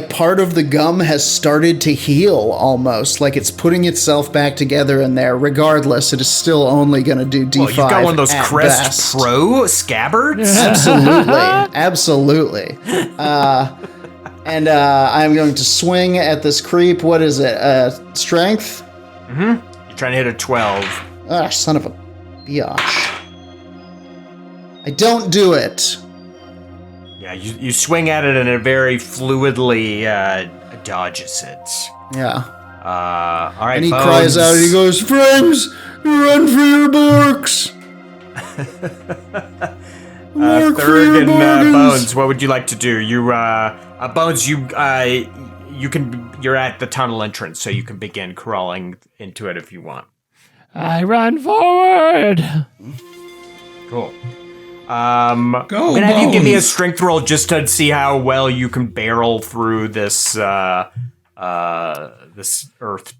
part of the gum has started to heal almost, like it's putting itself back together in there. Regardless, it is still only going to do D5. Well, you've got one of those at Crest best. Pro scabbards? Absolutely. And I'm going to swing at this creep. What is it? Strength? You're trying to hit a 12. Ah, son of a biatch. I don't do it. Yeah, you swing at it and it very fluidly dodges it. Yeah. All right, And he Bones. cries out, he goes, "Friends, run for your borks!" Work for Thurg your and bargains. Bones, what would you like to do? You, Bones, you're at the tunnel entrance, so you can begin crawling into it if you want. I run forward. Cool. Go, I'm gonna have you give me a Bones. strength roll just to see how well you can barrel through this this earth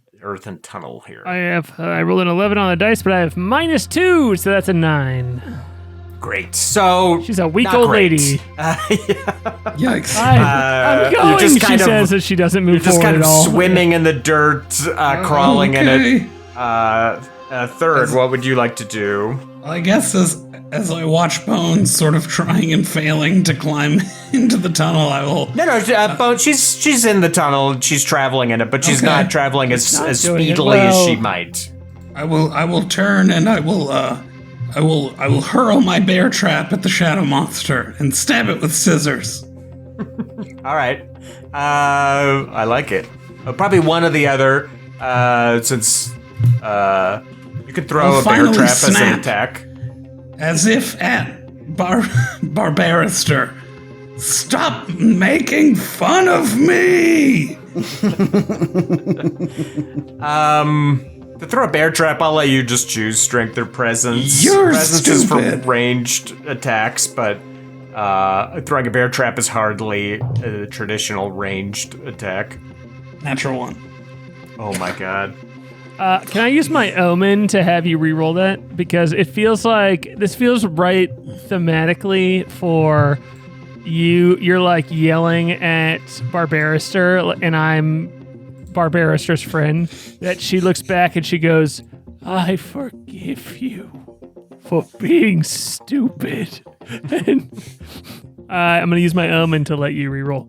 and tunnel here. I rolled an 11 on the dice, but I have -2, so that's a 9. Great. So She's a weak not old great. lady. Yikes. I'm you're going. just She kind of- says that she doesn't move You're just forward kind of at all. swimming in the dirt, crawling in it. Okay. Third, what would you like to do? Well, I guess as I watch Bones sort of trying and failing to climb into the tunnel, I will. No, Bones. She's in the tunnel. She's traveling in it, but she's Okay. not traveling as not doing it speedily as well. she might. I will turn and I will hurl my bear trap at the shadow monster and stab it with scissors. All right. I like it. Probably one or the other, since you could throw I'll a bear finally trap as an snap. attack. As if at Barbarister. Stop making fun of me! To throw a bear trap, I'll let you just choose strength or presence. You're presence is for stupid. ranged attacks, but throwing a bear trap is hardly a traditional ranged attack. Natural 1. Oh my god. Can I use my omen to have you reroll that? Because it feels like this feels right thematically for you. You're like yelling at Barbarister, and I'm Barbarister's friend. That she looks back and she goes, "I forgive you for being stupid." And I'm gonna use my omen to let you reroll.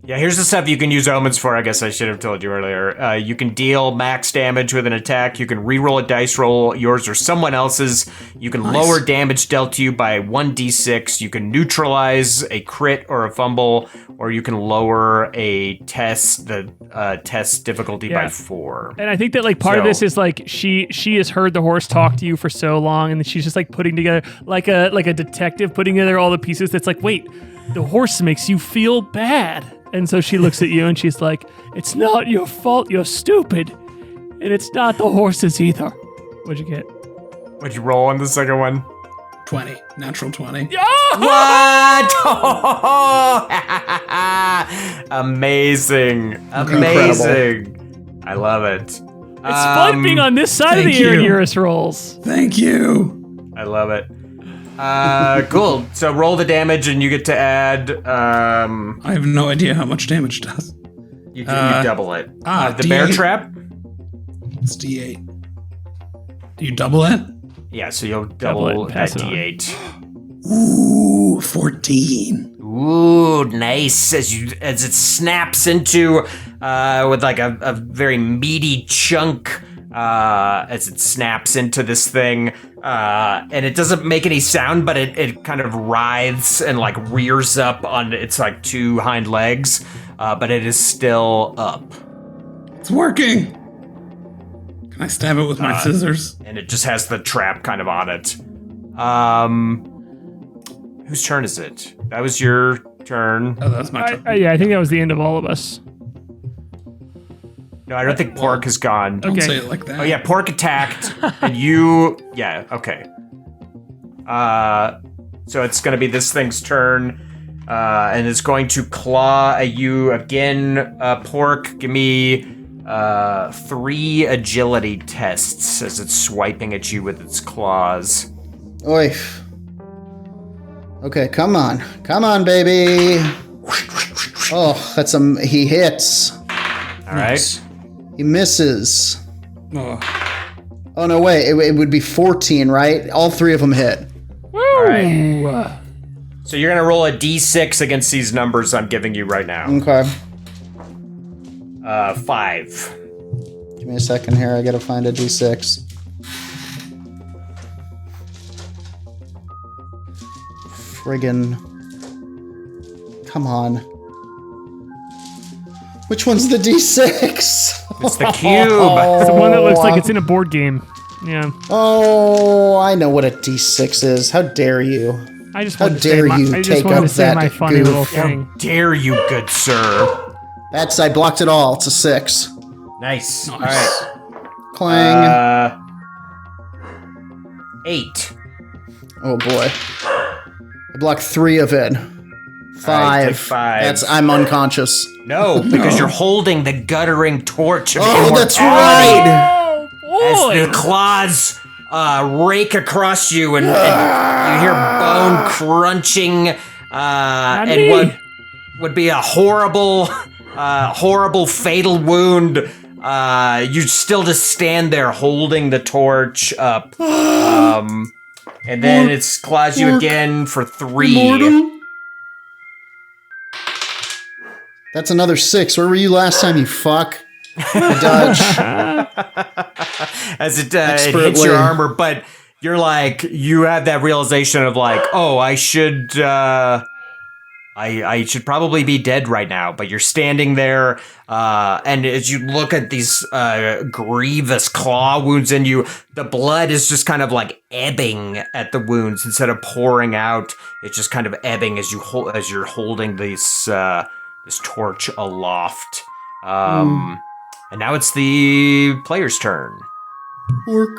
Yeah, here's the stuff you can use omens for. I guess I should have told you earlier. You can deal max damage with an attack. You can reroll a dice roll, yours or someone else's. You can lower damage dealt to you by 1d6. You can neutralize a crit or a fumble, or you can lower a test, the test difficulty by 4. And I think that like part of this is like she has heard the horse talk to you for so long, and she's just like putting together like a detective putting together all the pieces. That's like, wait, the horse makes you feel bad. And so she looks at you and she's like, "It's not your fault, you're stupid. And it's not the horses either." What'd you get? What'd you roll on the second one? 20. Natural 20. What? Amazing. Amazing. I love it. It's fun being on this side of the thank you. Eurus rolls. Thank you. I love it. Cool. So roll the damage and you get to add, I have no idea how much damage it does. you double it. The D8. bear trap? It's D8. Do you double it? Yeah, so you'll Double it double and that pass it on. D8. Ooh, 14. Ooh, nice. As it snaps into, with like a very meaty chunk, as it snaps into this thing, and it doesn't make any sound, but it kind of writhes and like rears up on its like 2 hind legs, but it is still up. It's working. Can I stab it with my scissors? And it just has the trap kind of on it. Whose turn is it? That was your turn. Oh, that's my turn. Yeah, I think that was the end of all of us. No, I don't think Pork is gone. Don't okay. say it like that. Oh yeah, Pork attacked, and you. Yeah, okay. So it's gonna be this thing's turn, and it's going to claw at you again. Pork, give me 3 agility tests as it's swiping at you with its claws. Oi. Okay, come on, baby. Oh, he hits. All right. He misses. Oh, Oh no, wait, it would be 14, right? All 3 of them hit. All right. So you're gonna roll a d6 against these numbers I'm giving you right now. Okay. 5. Give me a second here. I gotta find a d6. Friggin'. Come on. Which one's the d6? It's the cube. It's the one that looks like it's in a board game. Yeah. Oh, I know what a d6 is. How dare you? I just How wanted to dare say you I just take wanted up to say that my funny goof. little thing. Dare you, good sir. I blocked it all. It's a 6. Nice. All right. Clang. 8. Oh boy. I blocked 3 of it. 5. Alright, take 5. I'm unconscious. No, because you're holding the guttering torch of Oh, that's immortality right. Oh, as boy. the claws rake across you, and you hear bone crunching, and me. what would be a horrible, fatal wound. You still just stand there holding the torch up, and then it claws you again for 3. That's another 6. Where were you last time, you fuck? I dodge. As it hits your armor, but you're like, you have that realization of like, oh, I should probably be dead right now, but you're standing there, and as you look at these grievous claw wounds in you, the blood is just kind of like ebbing at the wounds instead of pouring out. It's just kind of ebbing as you're holding this torch aloft. And now it's the player's turn. Mork.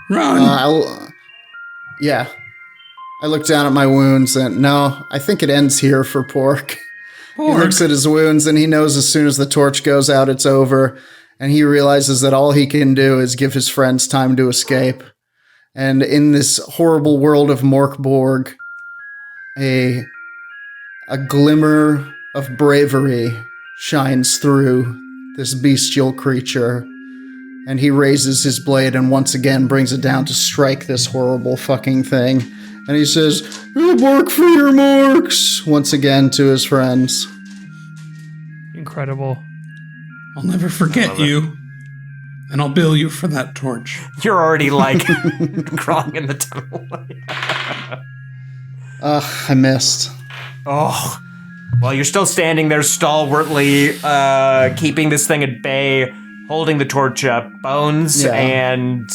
Run! Yeah. I look down at my wounds and no, I think it ends here for Pork. He looks at his wounds and he knows as soon as the torch goes out, it's over. And he realizes that all he can do is give his friends time to escape. And in this horrible world of Mork Borg, a glimmer of bravery shines through this bestial creature. And he raises his blade and once again brings it down to strike this horrible fucking thing. And he says, "Mork for your morks," once again to his friends. Incredible. I'll never forget you, and I'll bill you for that torch. You're already like crawling in the tunnel. Ugh, I missed. Oh, well, you're still standing there stalwartly, keeping this thing at bay, holding the torch up. Bones and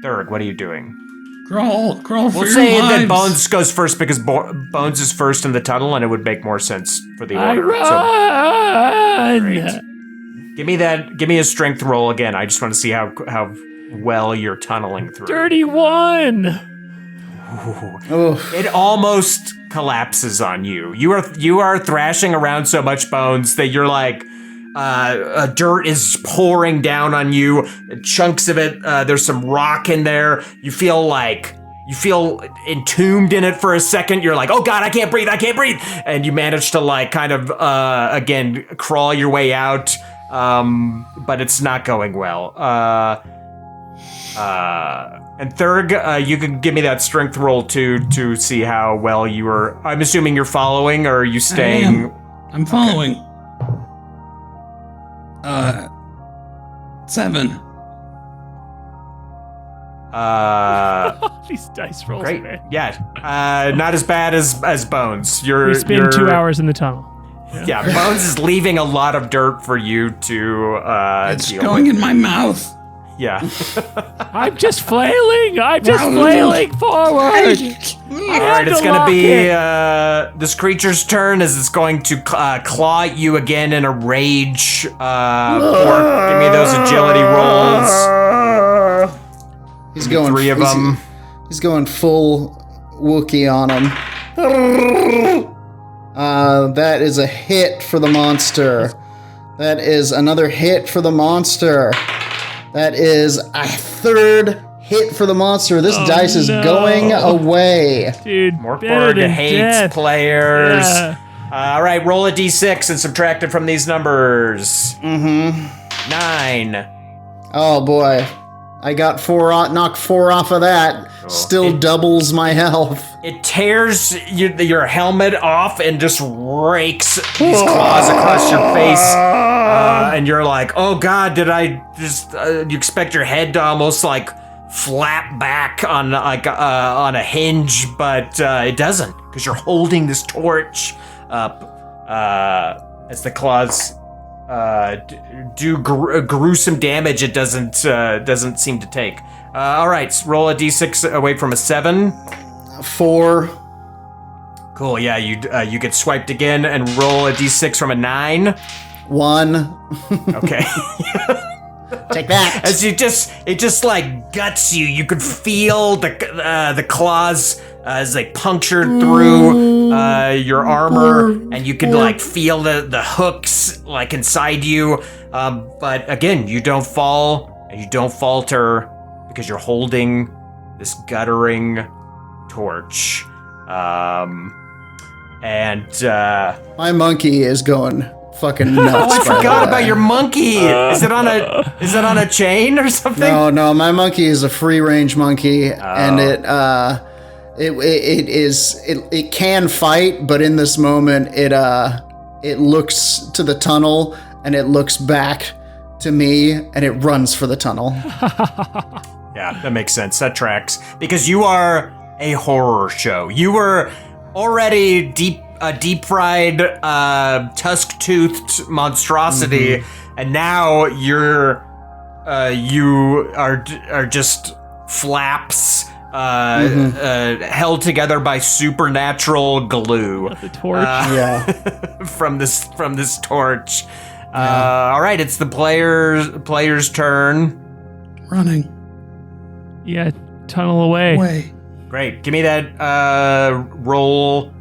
Thurg, what are you doing? Crawl for your We'll say lives. that Bones goes first because Bones is first in the tunnel, and it would make more sense for the I order. run! So, give me a strength roll again. I just want to see how well you're tunneling through. 31! Oh, It almost collapses on you. You are thrashing around so much, Bones, that you're like, dirt is pouring down on you. Chunks of it. There's some rock in there. You feel entombed in it for a second. You're like, oh God, I can't breathe. And you manage to like kind of again crawl your way out. But it's not going well. And Thurg, you can give me that strength roll to see how well you are. I'm assuming you're following, or are you staying? I'm following. 7. These dice rolls, Great. man. Yeah. Not as bad as Bones. We spend 2 hours in the tunnel. Yeah, Bones is leaving a lot of dirt for you to It's deal going with. in my mouth. Yeah. I'm just flailing forward. All right, it's going to be this creature's turn as it's going to claw at you again in a rage. Pork, give me those agility rolls. he's going 3 of them. He's going full Wookiee on him. That is a hit for the monster. That is another hit for the monster. That is a third hit for the monster. This dice is going away. Dude, Mork better Borg than hates death. players. Yeah. All right, roll a d6 and subtract it from these numbers. 9. Oh boy. I got knocked 4 off of that. Still doubles my health. It tears your helmet off and just rakes these claws across your face. And you're like, oh God, did I just, you expect your head to almost like flap back on a hinge, but it doesn't, because you're holding this torch up as the claws do gruesome damage. It doesn't seem to take. All right, roll a d6 away from a 7. 4. Cool. Yeah, you get swiped again and roll a d6 from a 9. 1. Okay. Take that. As it just like guts you. You could feel the claws as they punctured through your armor, and you could like feel the hooks like inside you. But again, you don't fall and you don't falter because you're holding this guttering torch. My monkey is going fucking nuts. Oh, I by the forgot way. about your monkey. Is it on a chain or something? No, my monkey is a free range monkey, and it can fight, but in this moment it it looks to the tunnel and it looks back to me and it runs for the tunnel. Yeah, that makes sense. That tracks. Because you are a horror show. You were already deep fried, tusk-toothed monstrosity, and now you are just flaps held together by supernatural glue. The torch. from this torch. All right, it's the player's turn. Running. Yeah, tunnel away. Way. Great. Give me that roll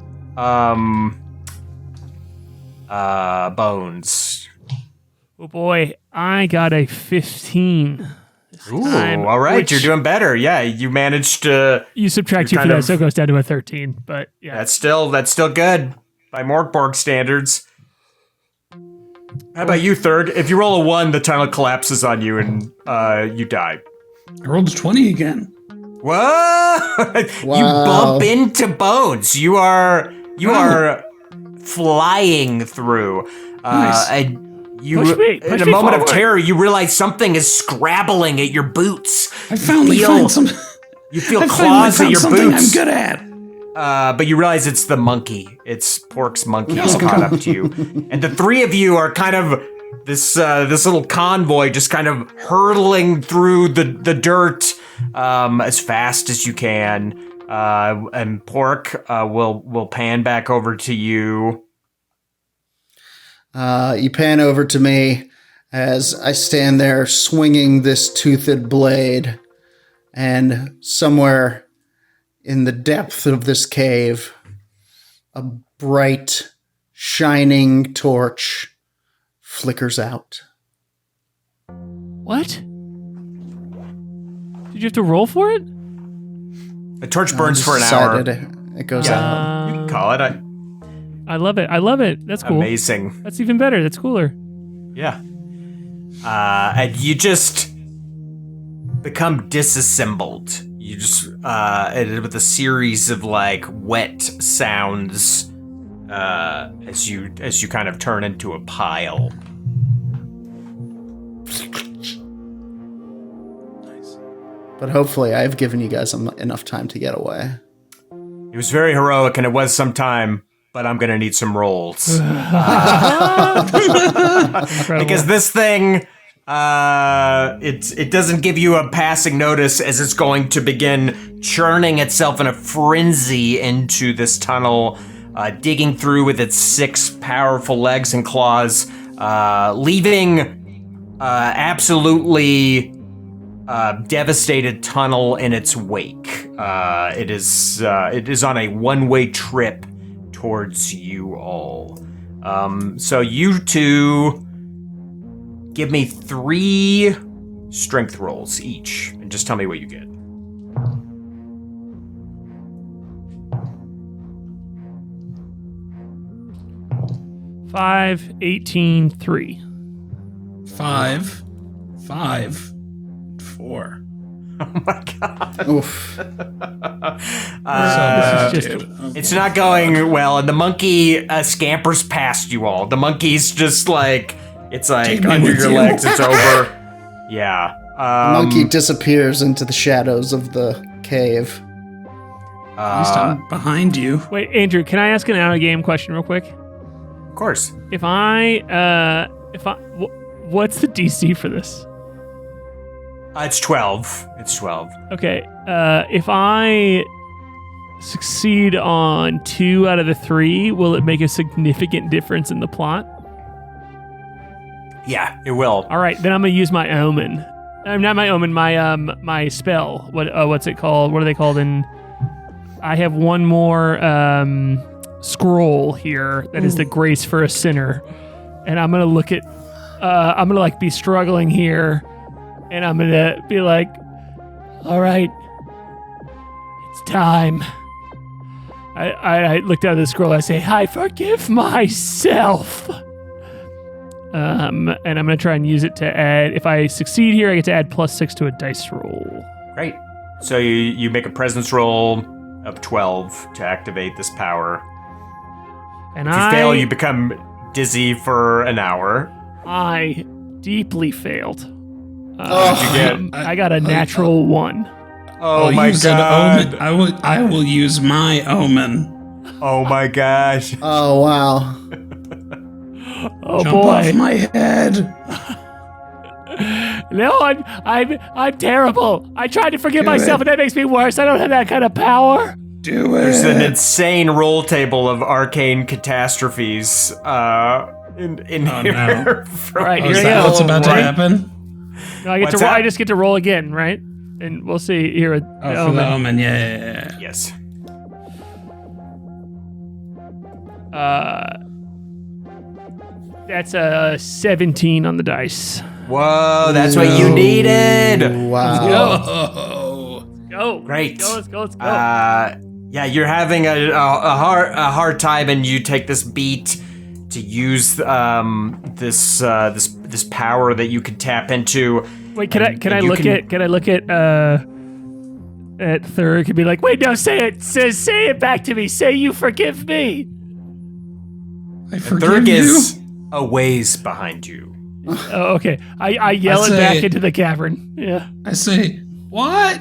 bones. Oh boy, I got a 15. Ooh, time, all right, which- you're doing better. Yeah, you managed to. You subtract 2 You're for kind that, of- so it goes down to a 13. But yeah, That's still good by Mork Borg standards. How about you, Thurg? If you roll a 1, the tunnel collapses on you and you die. I rolled a 20 again. Whoa! You Wow. bump into bones. You are flying through. Nice. And you, Push me in a moment forward. of terror, you realize something is scrabbling at your boots. I finally found some. You feel I finally claws at found your something boots. I'm good at. But you realize it's the monkey. It's Pork's monkey has caught up to you. And the three of you are kind of this little convoy just kind of hurtling through the dirt as fast as you can. And Pork will pan back over to you. You pan over to me as I stand there swinging this toothed blade, and somewhere in the depth of this cave, a bright, shining torch flickers out. what? Did you have to roll for it? The torch burns I for an just hour. decided it goes out. You can call it. I love it. I love it. That's cool. Amazing. That's even better. That's cooler. Yeah. And you just become disassembled. You just with a series of like wet sounds as you kind of turn into a pile. But hopefully I've given you guys enough time to get away. It was very heroic and it was some time, but I'm gonna need some rolls. Incredible. Because this thing it doesn't give you a passing notice as it's going to begin churning itself in a frenzy into this tunnel, digging through with its 6 powerful legs and claws, leaving absolutely devastated tunnel in its wake. It is on a one-way trip towards you all. So you two give me 3 strength rolls each, and just tell me what you get. Five, 18, 3. 5, 5, 4. Oh my god. Oof. This is just It's not going well, and the monkey scampers past you all. The monkey's just like, it's like Take me under with your you. legs, it's over. Yeah. Monkey disappears into the shadows of the cave. At least I'm behind you. Wait, Andrew, can I ask an out of game question real quick? Of course. What's the DC for this? It's 12. It's 12. Okay, if I succeed on 2 out of the 3, will it make a significant difference in the plot? Yeah, it will. All right, then I'm gonna use my omen. Not my omen, my spell. What's it called? What are they called? I have one more scroll here that is the grace for a sinner, and I'm gonna look at. I'm gonna like be struggling here, and I'm gonna be like, "All right, it's time." I look down at the scroll. I say, "I forgive myself." And I'm gonna try and use it to add. If I succeed here, I get to add +6 to a dice roll. Great. So you make a presence roll of 12 to activate this power. And If you fail, you become dizzy for an hour. I deeply failed. What'd you get? I got a natural 1. Oh I'll my use an god. omen. I will use my omen. Oh my gosh. Oh, wow. Oh Jump boy. off my head. No, I'm terrible. I tried to forgive Do myself, it. and that makes me worse. I don't have that kind of power. Do There's an it. insane roll table of arcane catastrophes in Oh, here. no. from All right, Oh, here is we that go. what's about to Right. happen? No, I get What's to. that? I just get to roll again, right? And we'll see here at Oh, the for the omen. omen. Yeah. Yes. That's a 17 on the dice. Whoa, that's what you needed. Wow. Oh. Go. Great. Let's go. Let's go. Yeah, you're having a hard time, and you take this beat to use this power that you could tap into. Wait, can I and look you at Thurg and be like, wait, no, say it. Say it back to me. Say you forgive me. I forgive Thurg you. is a ways behind you. Oh, okay. I yell I it say- back into the cavern. Yeah. I say, what?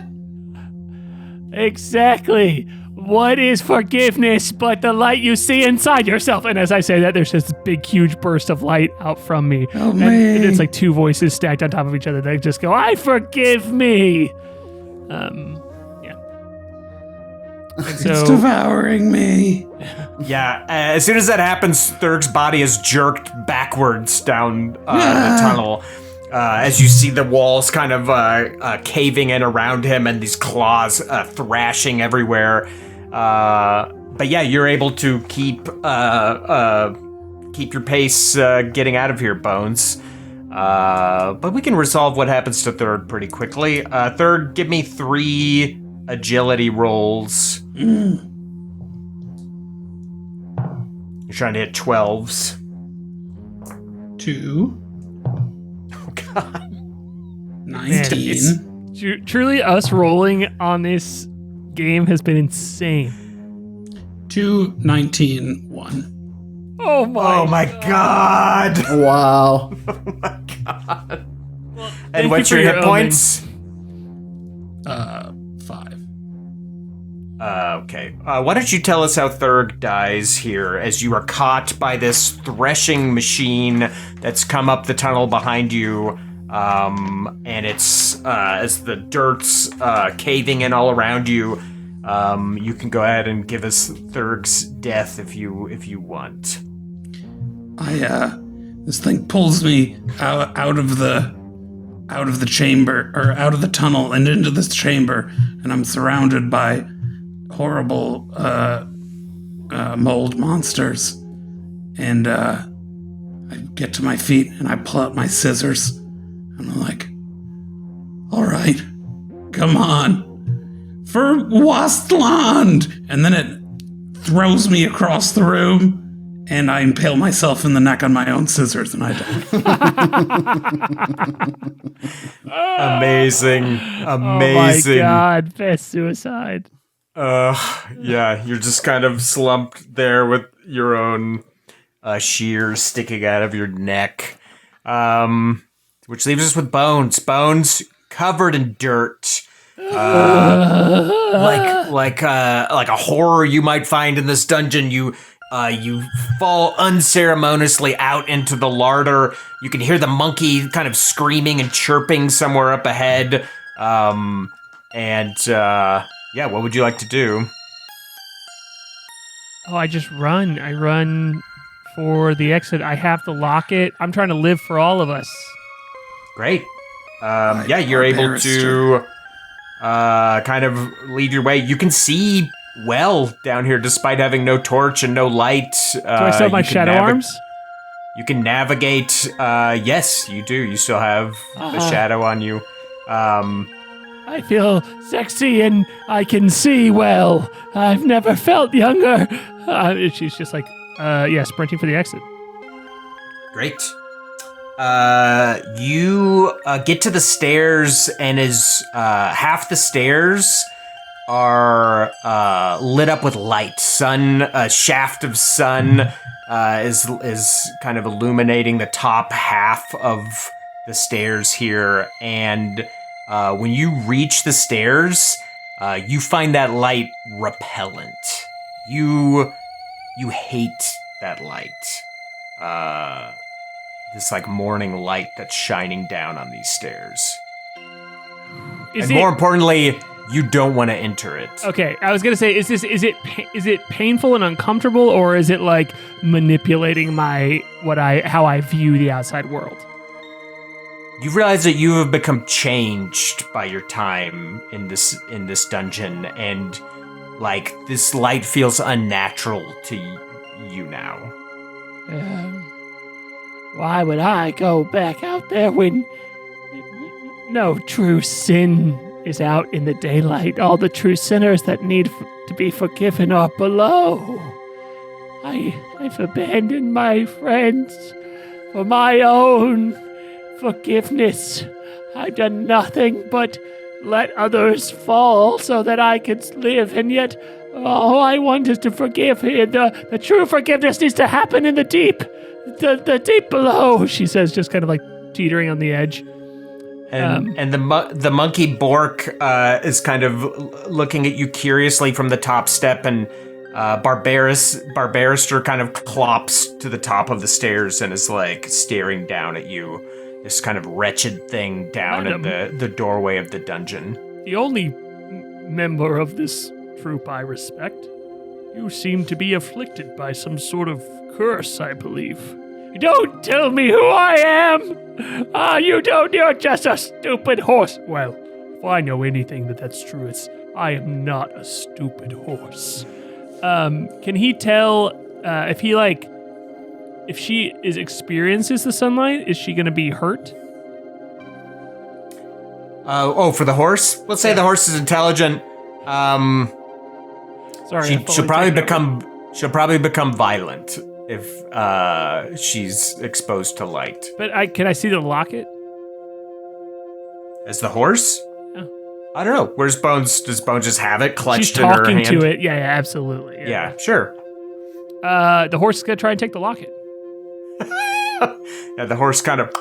Exactly. What is forgiveness but the light you see inside yourself? And as I say that, there's this big, huge burst of light out from me. Help and me. it's like 2 voices stacked on top of each other. They just go, I forgive me. Yeah. And It's so, devouring me. Yeah, as soon as that happens, Thurg's body is jerked backwards down the tunnel. As you see the walls kind of caving in around him and these claws thrashing everywhere. But yeah, you're able to keep your pace getting out of here, Bones. But we can resolve what happens to Thurg pretty quickly. Thurg, give me 3 agility rolls. You're trying to hit 12s. 2. Oh, God. 19. truly, us rolling on this game has been insane. 2, 19, 1. Oh my God. Wow. And you what's for your your hit points? 5. Okay. Why don't you tell us how Thurg dies here as you are caught by this threshing machine that's come up the tunnel behind you. And it's as the dirt's caving in all around you. You can go ahead and give us Thurg's death if you want. This thing pulls me out of the chamber, or out of the tunnel and into this chamber, and I'm surrounded by horrible mold monsters. And I get to my feet and I pull out my scissors and I'm like, all right, come on, for Wastland. And then it throws me across the room and I impale myself in the neck on my own scissors and I die. Amazing. Oh my God, best suicide. Yeah, you're just kind of slumped there with your own shears sticking out of your neck. Which leaves us with Bones. Bones covered in dirt. Like a horror you might find in this dungeon. You fall unceremoniously out into the larder. You can hear the monkey kind of screaming and chirping somewhere up ahead. Yeah, what would you like to do? Oh, I just run. I run for the exit. I have to lock it. I'm trying to live for all of us. Great. Yeah, you're able to kind of lead your way. You can see well down here despite having no torch and no light. Do I still have my shadow arms? You can navigate. Yes, you do. You still have the shadow on you. I feel sexy and I can see well. I've never felt younger. She's just like, sprinting for the exit. Great. You get to the stairs, and as half the stairs are lit up with light. A shaft of sun is kind of illuminating the top half of the stairs here, and when you reach the stairs, you find that light repellent. You hate that light. This like morning light that's shining down on these stairs. More importantly, you don't want to enter it. Okay, I was gonna say, is it painful and uncomfortable, or is it like manipulating how I view the outside world? You realize that you have become changed by your time in this dungeon, and like this light feels unnatural to you now. Why would I go back out there when no true sin is out in the daylight? All the true sinners that need to be forgiven are below. I've abandoned my friends for my own forgiveness. I've done nothing but let others fall so that I could live, and yet all I want is to forgive. The true forgiveness needs to happen in the deep. The deep below, she says, just kind of like teetering on the edge. And the monkey Bork is kind of looking at you curiously from the top step, and Barbarister kind of clops to the top of the stairs and is like staring down at you. This kind of wretched thing down at the doorway of the dungeon. The only member of this troop I respect. You seem to be afflicted by some sort of curse, I believe. Don't tell me who I am! You don't, you're just a stupid horse. Well, if I know anything that's true, it's I am not a stupid horse. Can he tell if she experiences the sunlight, is she gonna be hurt? For the horse? Let's say the horse is intelligent. Sorry, she'll probably become violent if she's exposed to light. But can I see the locket? As the horse? Yeah. I don't know. Where's Bones? Does Bones just have it clutched in her hand? She's talking to it. Yeah, absolutely. Yeah, sure. The horse is gonna try and take the locket. Yeah, the horse kind of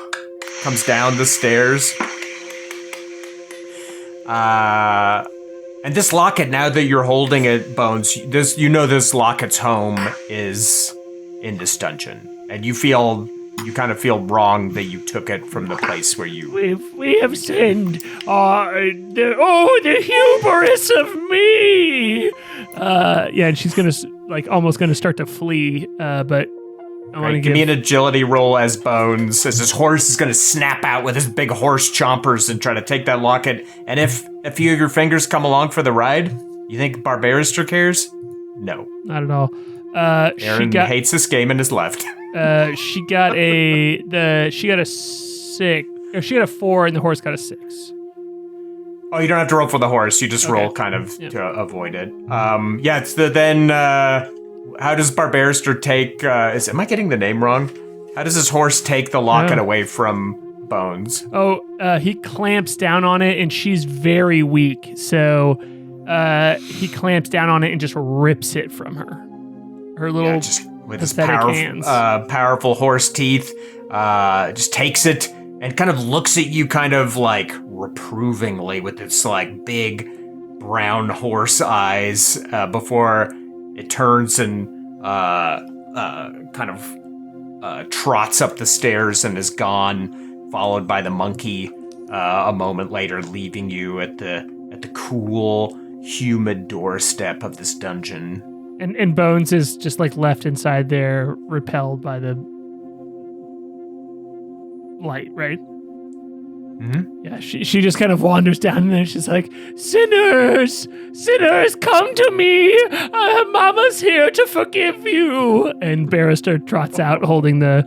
comes down the stairs. And this locket, now that you're holding it, Bones, this locket's home is in this dungeon, and you kind of feel wrong that you took it from the place where you. We have sinned. The hubris of me. Yeah, and she's gonna almost gonna start to flee, but. Give me an agility roll as Bones, as this horse is going to snap out with his big horse chompers and try to take that locket. And if a few of your fingers come along for the ride, you think Barbarister cares? No. Not at all. Aaron hates this game and is left. She got a 6. Or she got a 4 and the horse got a 6. Oh, you don't have to roll for the horse. You just roll kind of to avoid it. It's then... How does Barbarister take... am I getting the name wrong? How does his horse take the locket away from Bones? He clamps down on it, and she's very weak. So he clamps down on it and just rips it from her. Her little with his hands. Powerful horse teeth, just takes it and kind of looks at you kind of like reprovingly with its like big brown horse eyes before... It turns and kind of trots up the stairs and is gone, followed by the monkey a moment later, leaving you at the cool, humid doorstep of this dungeon. And Bones is just like left inside there, repelled by the light, right? Mm-hmm. Yeah, she just kind of wanders down there. She's like, sinners, come to me. Mama's here to forgive you. And Barbarister trots out holding the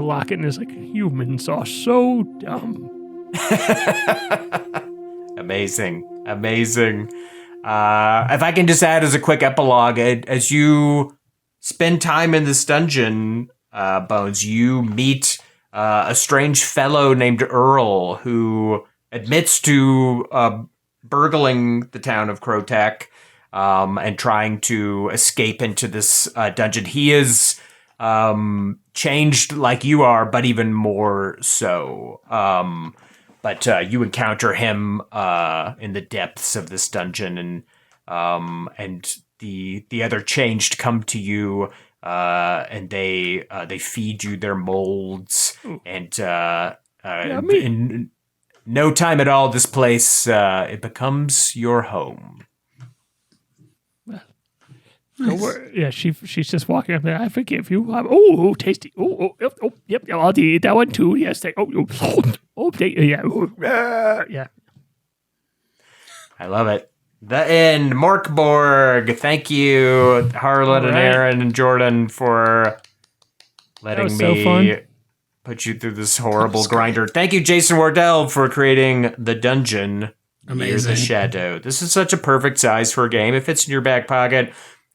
locket and is like, humans are so dumb. Amazing. If I can just add as a quick epilogue, as you spend time in this dungeon, Bones, you meet a strange fellow named Earl who admits to burgling the town of Krotek, and trying to escape into this dungeon. He is changed like you are, but even more so. But you encounter him in the depths of this dungeon, and the other changed come to you, and they feed you their molds, and in no time at all, this place it becomes your home. Don't worry. Yeah, she's just walking up there. I forgive you. Oh, tasty. Yep. I'll eat that one too. Yes. Yeah. I love it. The end. Mork Borg. Thank you, Harlan and Aaron and Jordan, for letting was so me fun. put you through this horrible grinder. Thank you, Jason Wardell, for creating the dungeon near the shadow. This is such a perfect size for a game. It fits in your back pocket.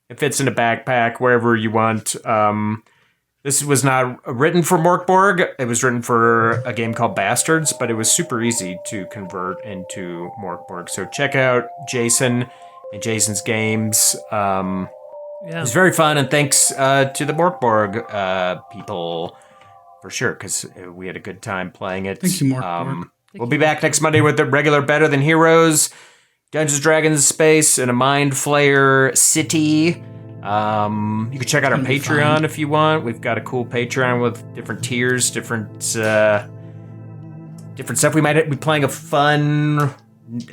It fits in a backpack, wherever you want. This was not written for Mork Borg. It was written for a game called Bastards, but it was super easy to convert into Mork Borg. So check out Jason and Jason's games. It was very fun, and thanks to the Mork Borg people for sure, because we had a good time playing it. Thank you, Mork Borg. We'll be back next Monday with the regular Better Than Heroes, Dungeons, Dragons, Space, and a Mind Flayer City. You can check out our Patreon if you want. We've got a cool Patreon with different tiers, different stuff. We might be playing a fun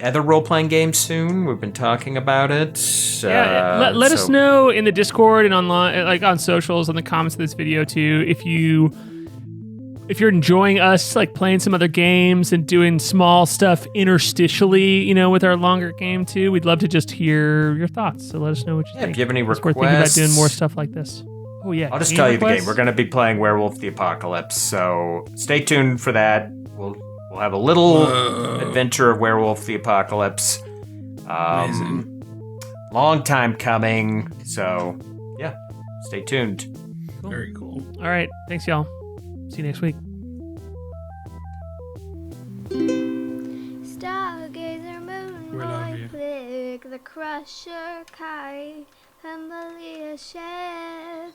other role-playing game soon. We've been talking about it. Let us know in the Discord and online, like on socials, on the comments of this video too, if you're enjoying us like playing some other games and doing small stuff interstitially, with our longer game too. We'd love to just hear your thoughts. So let us know what you think. If you have any requests, we're thinking about doing more stuff like this. Oh yeah, I'll just tell you the game. We're going to be playing Werewolf the Apocalypse, so stay tuned for that. We'll have a little adventure of Werewolf the Apocalypse. Amazing. Long time coming, so yeah, stay tuned. Cool. Very cool. All right, thanks y'all. See you next week. Stargazer, moon We love boy, you. click the crusher, Kai, Humblia, chef,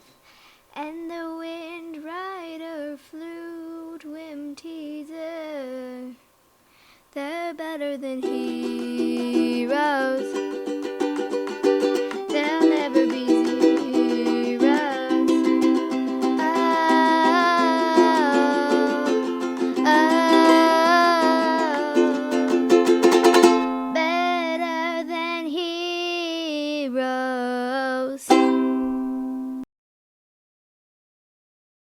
and the wind rider, flute, whim teaser. They're better than he.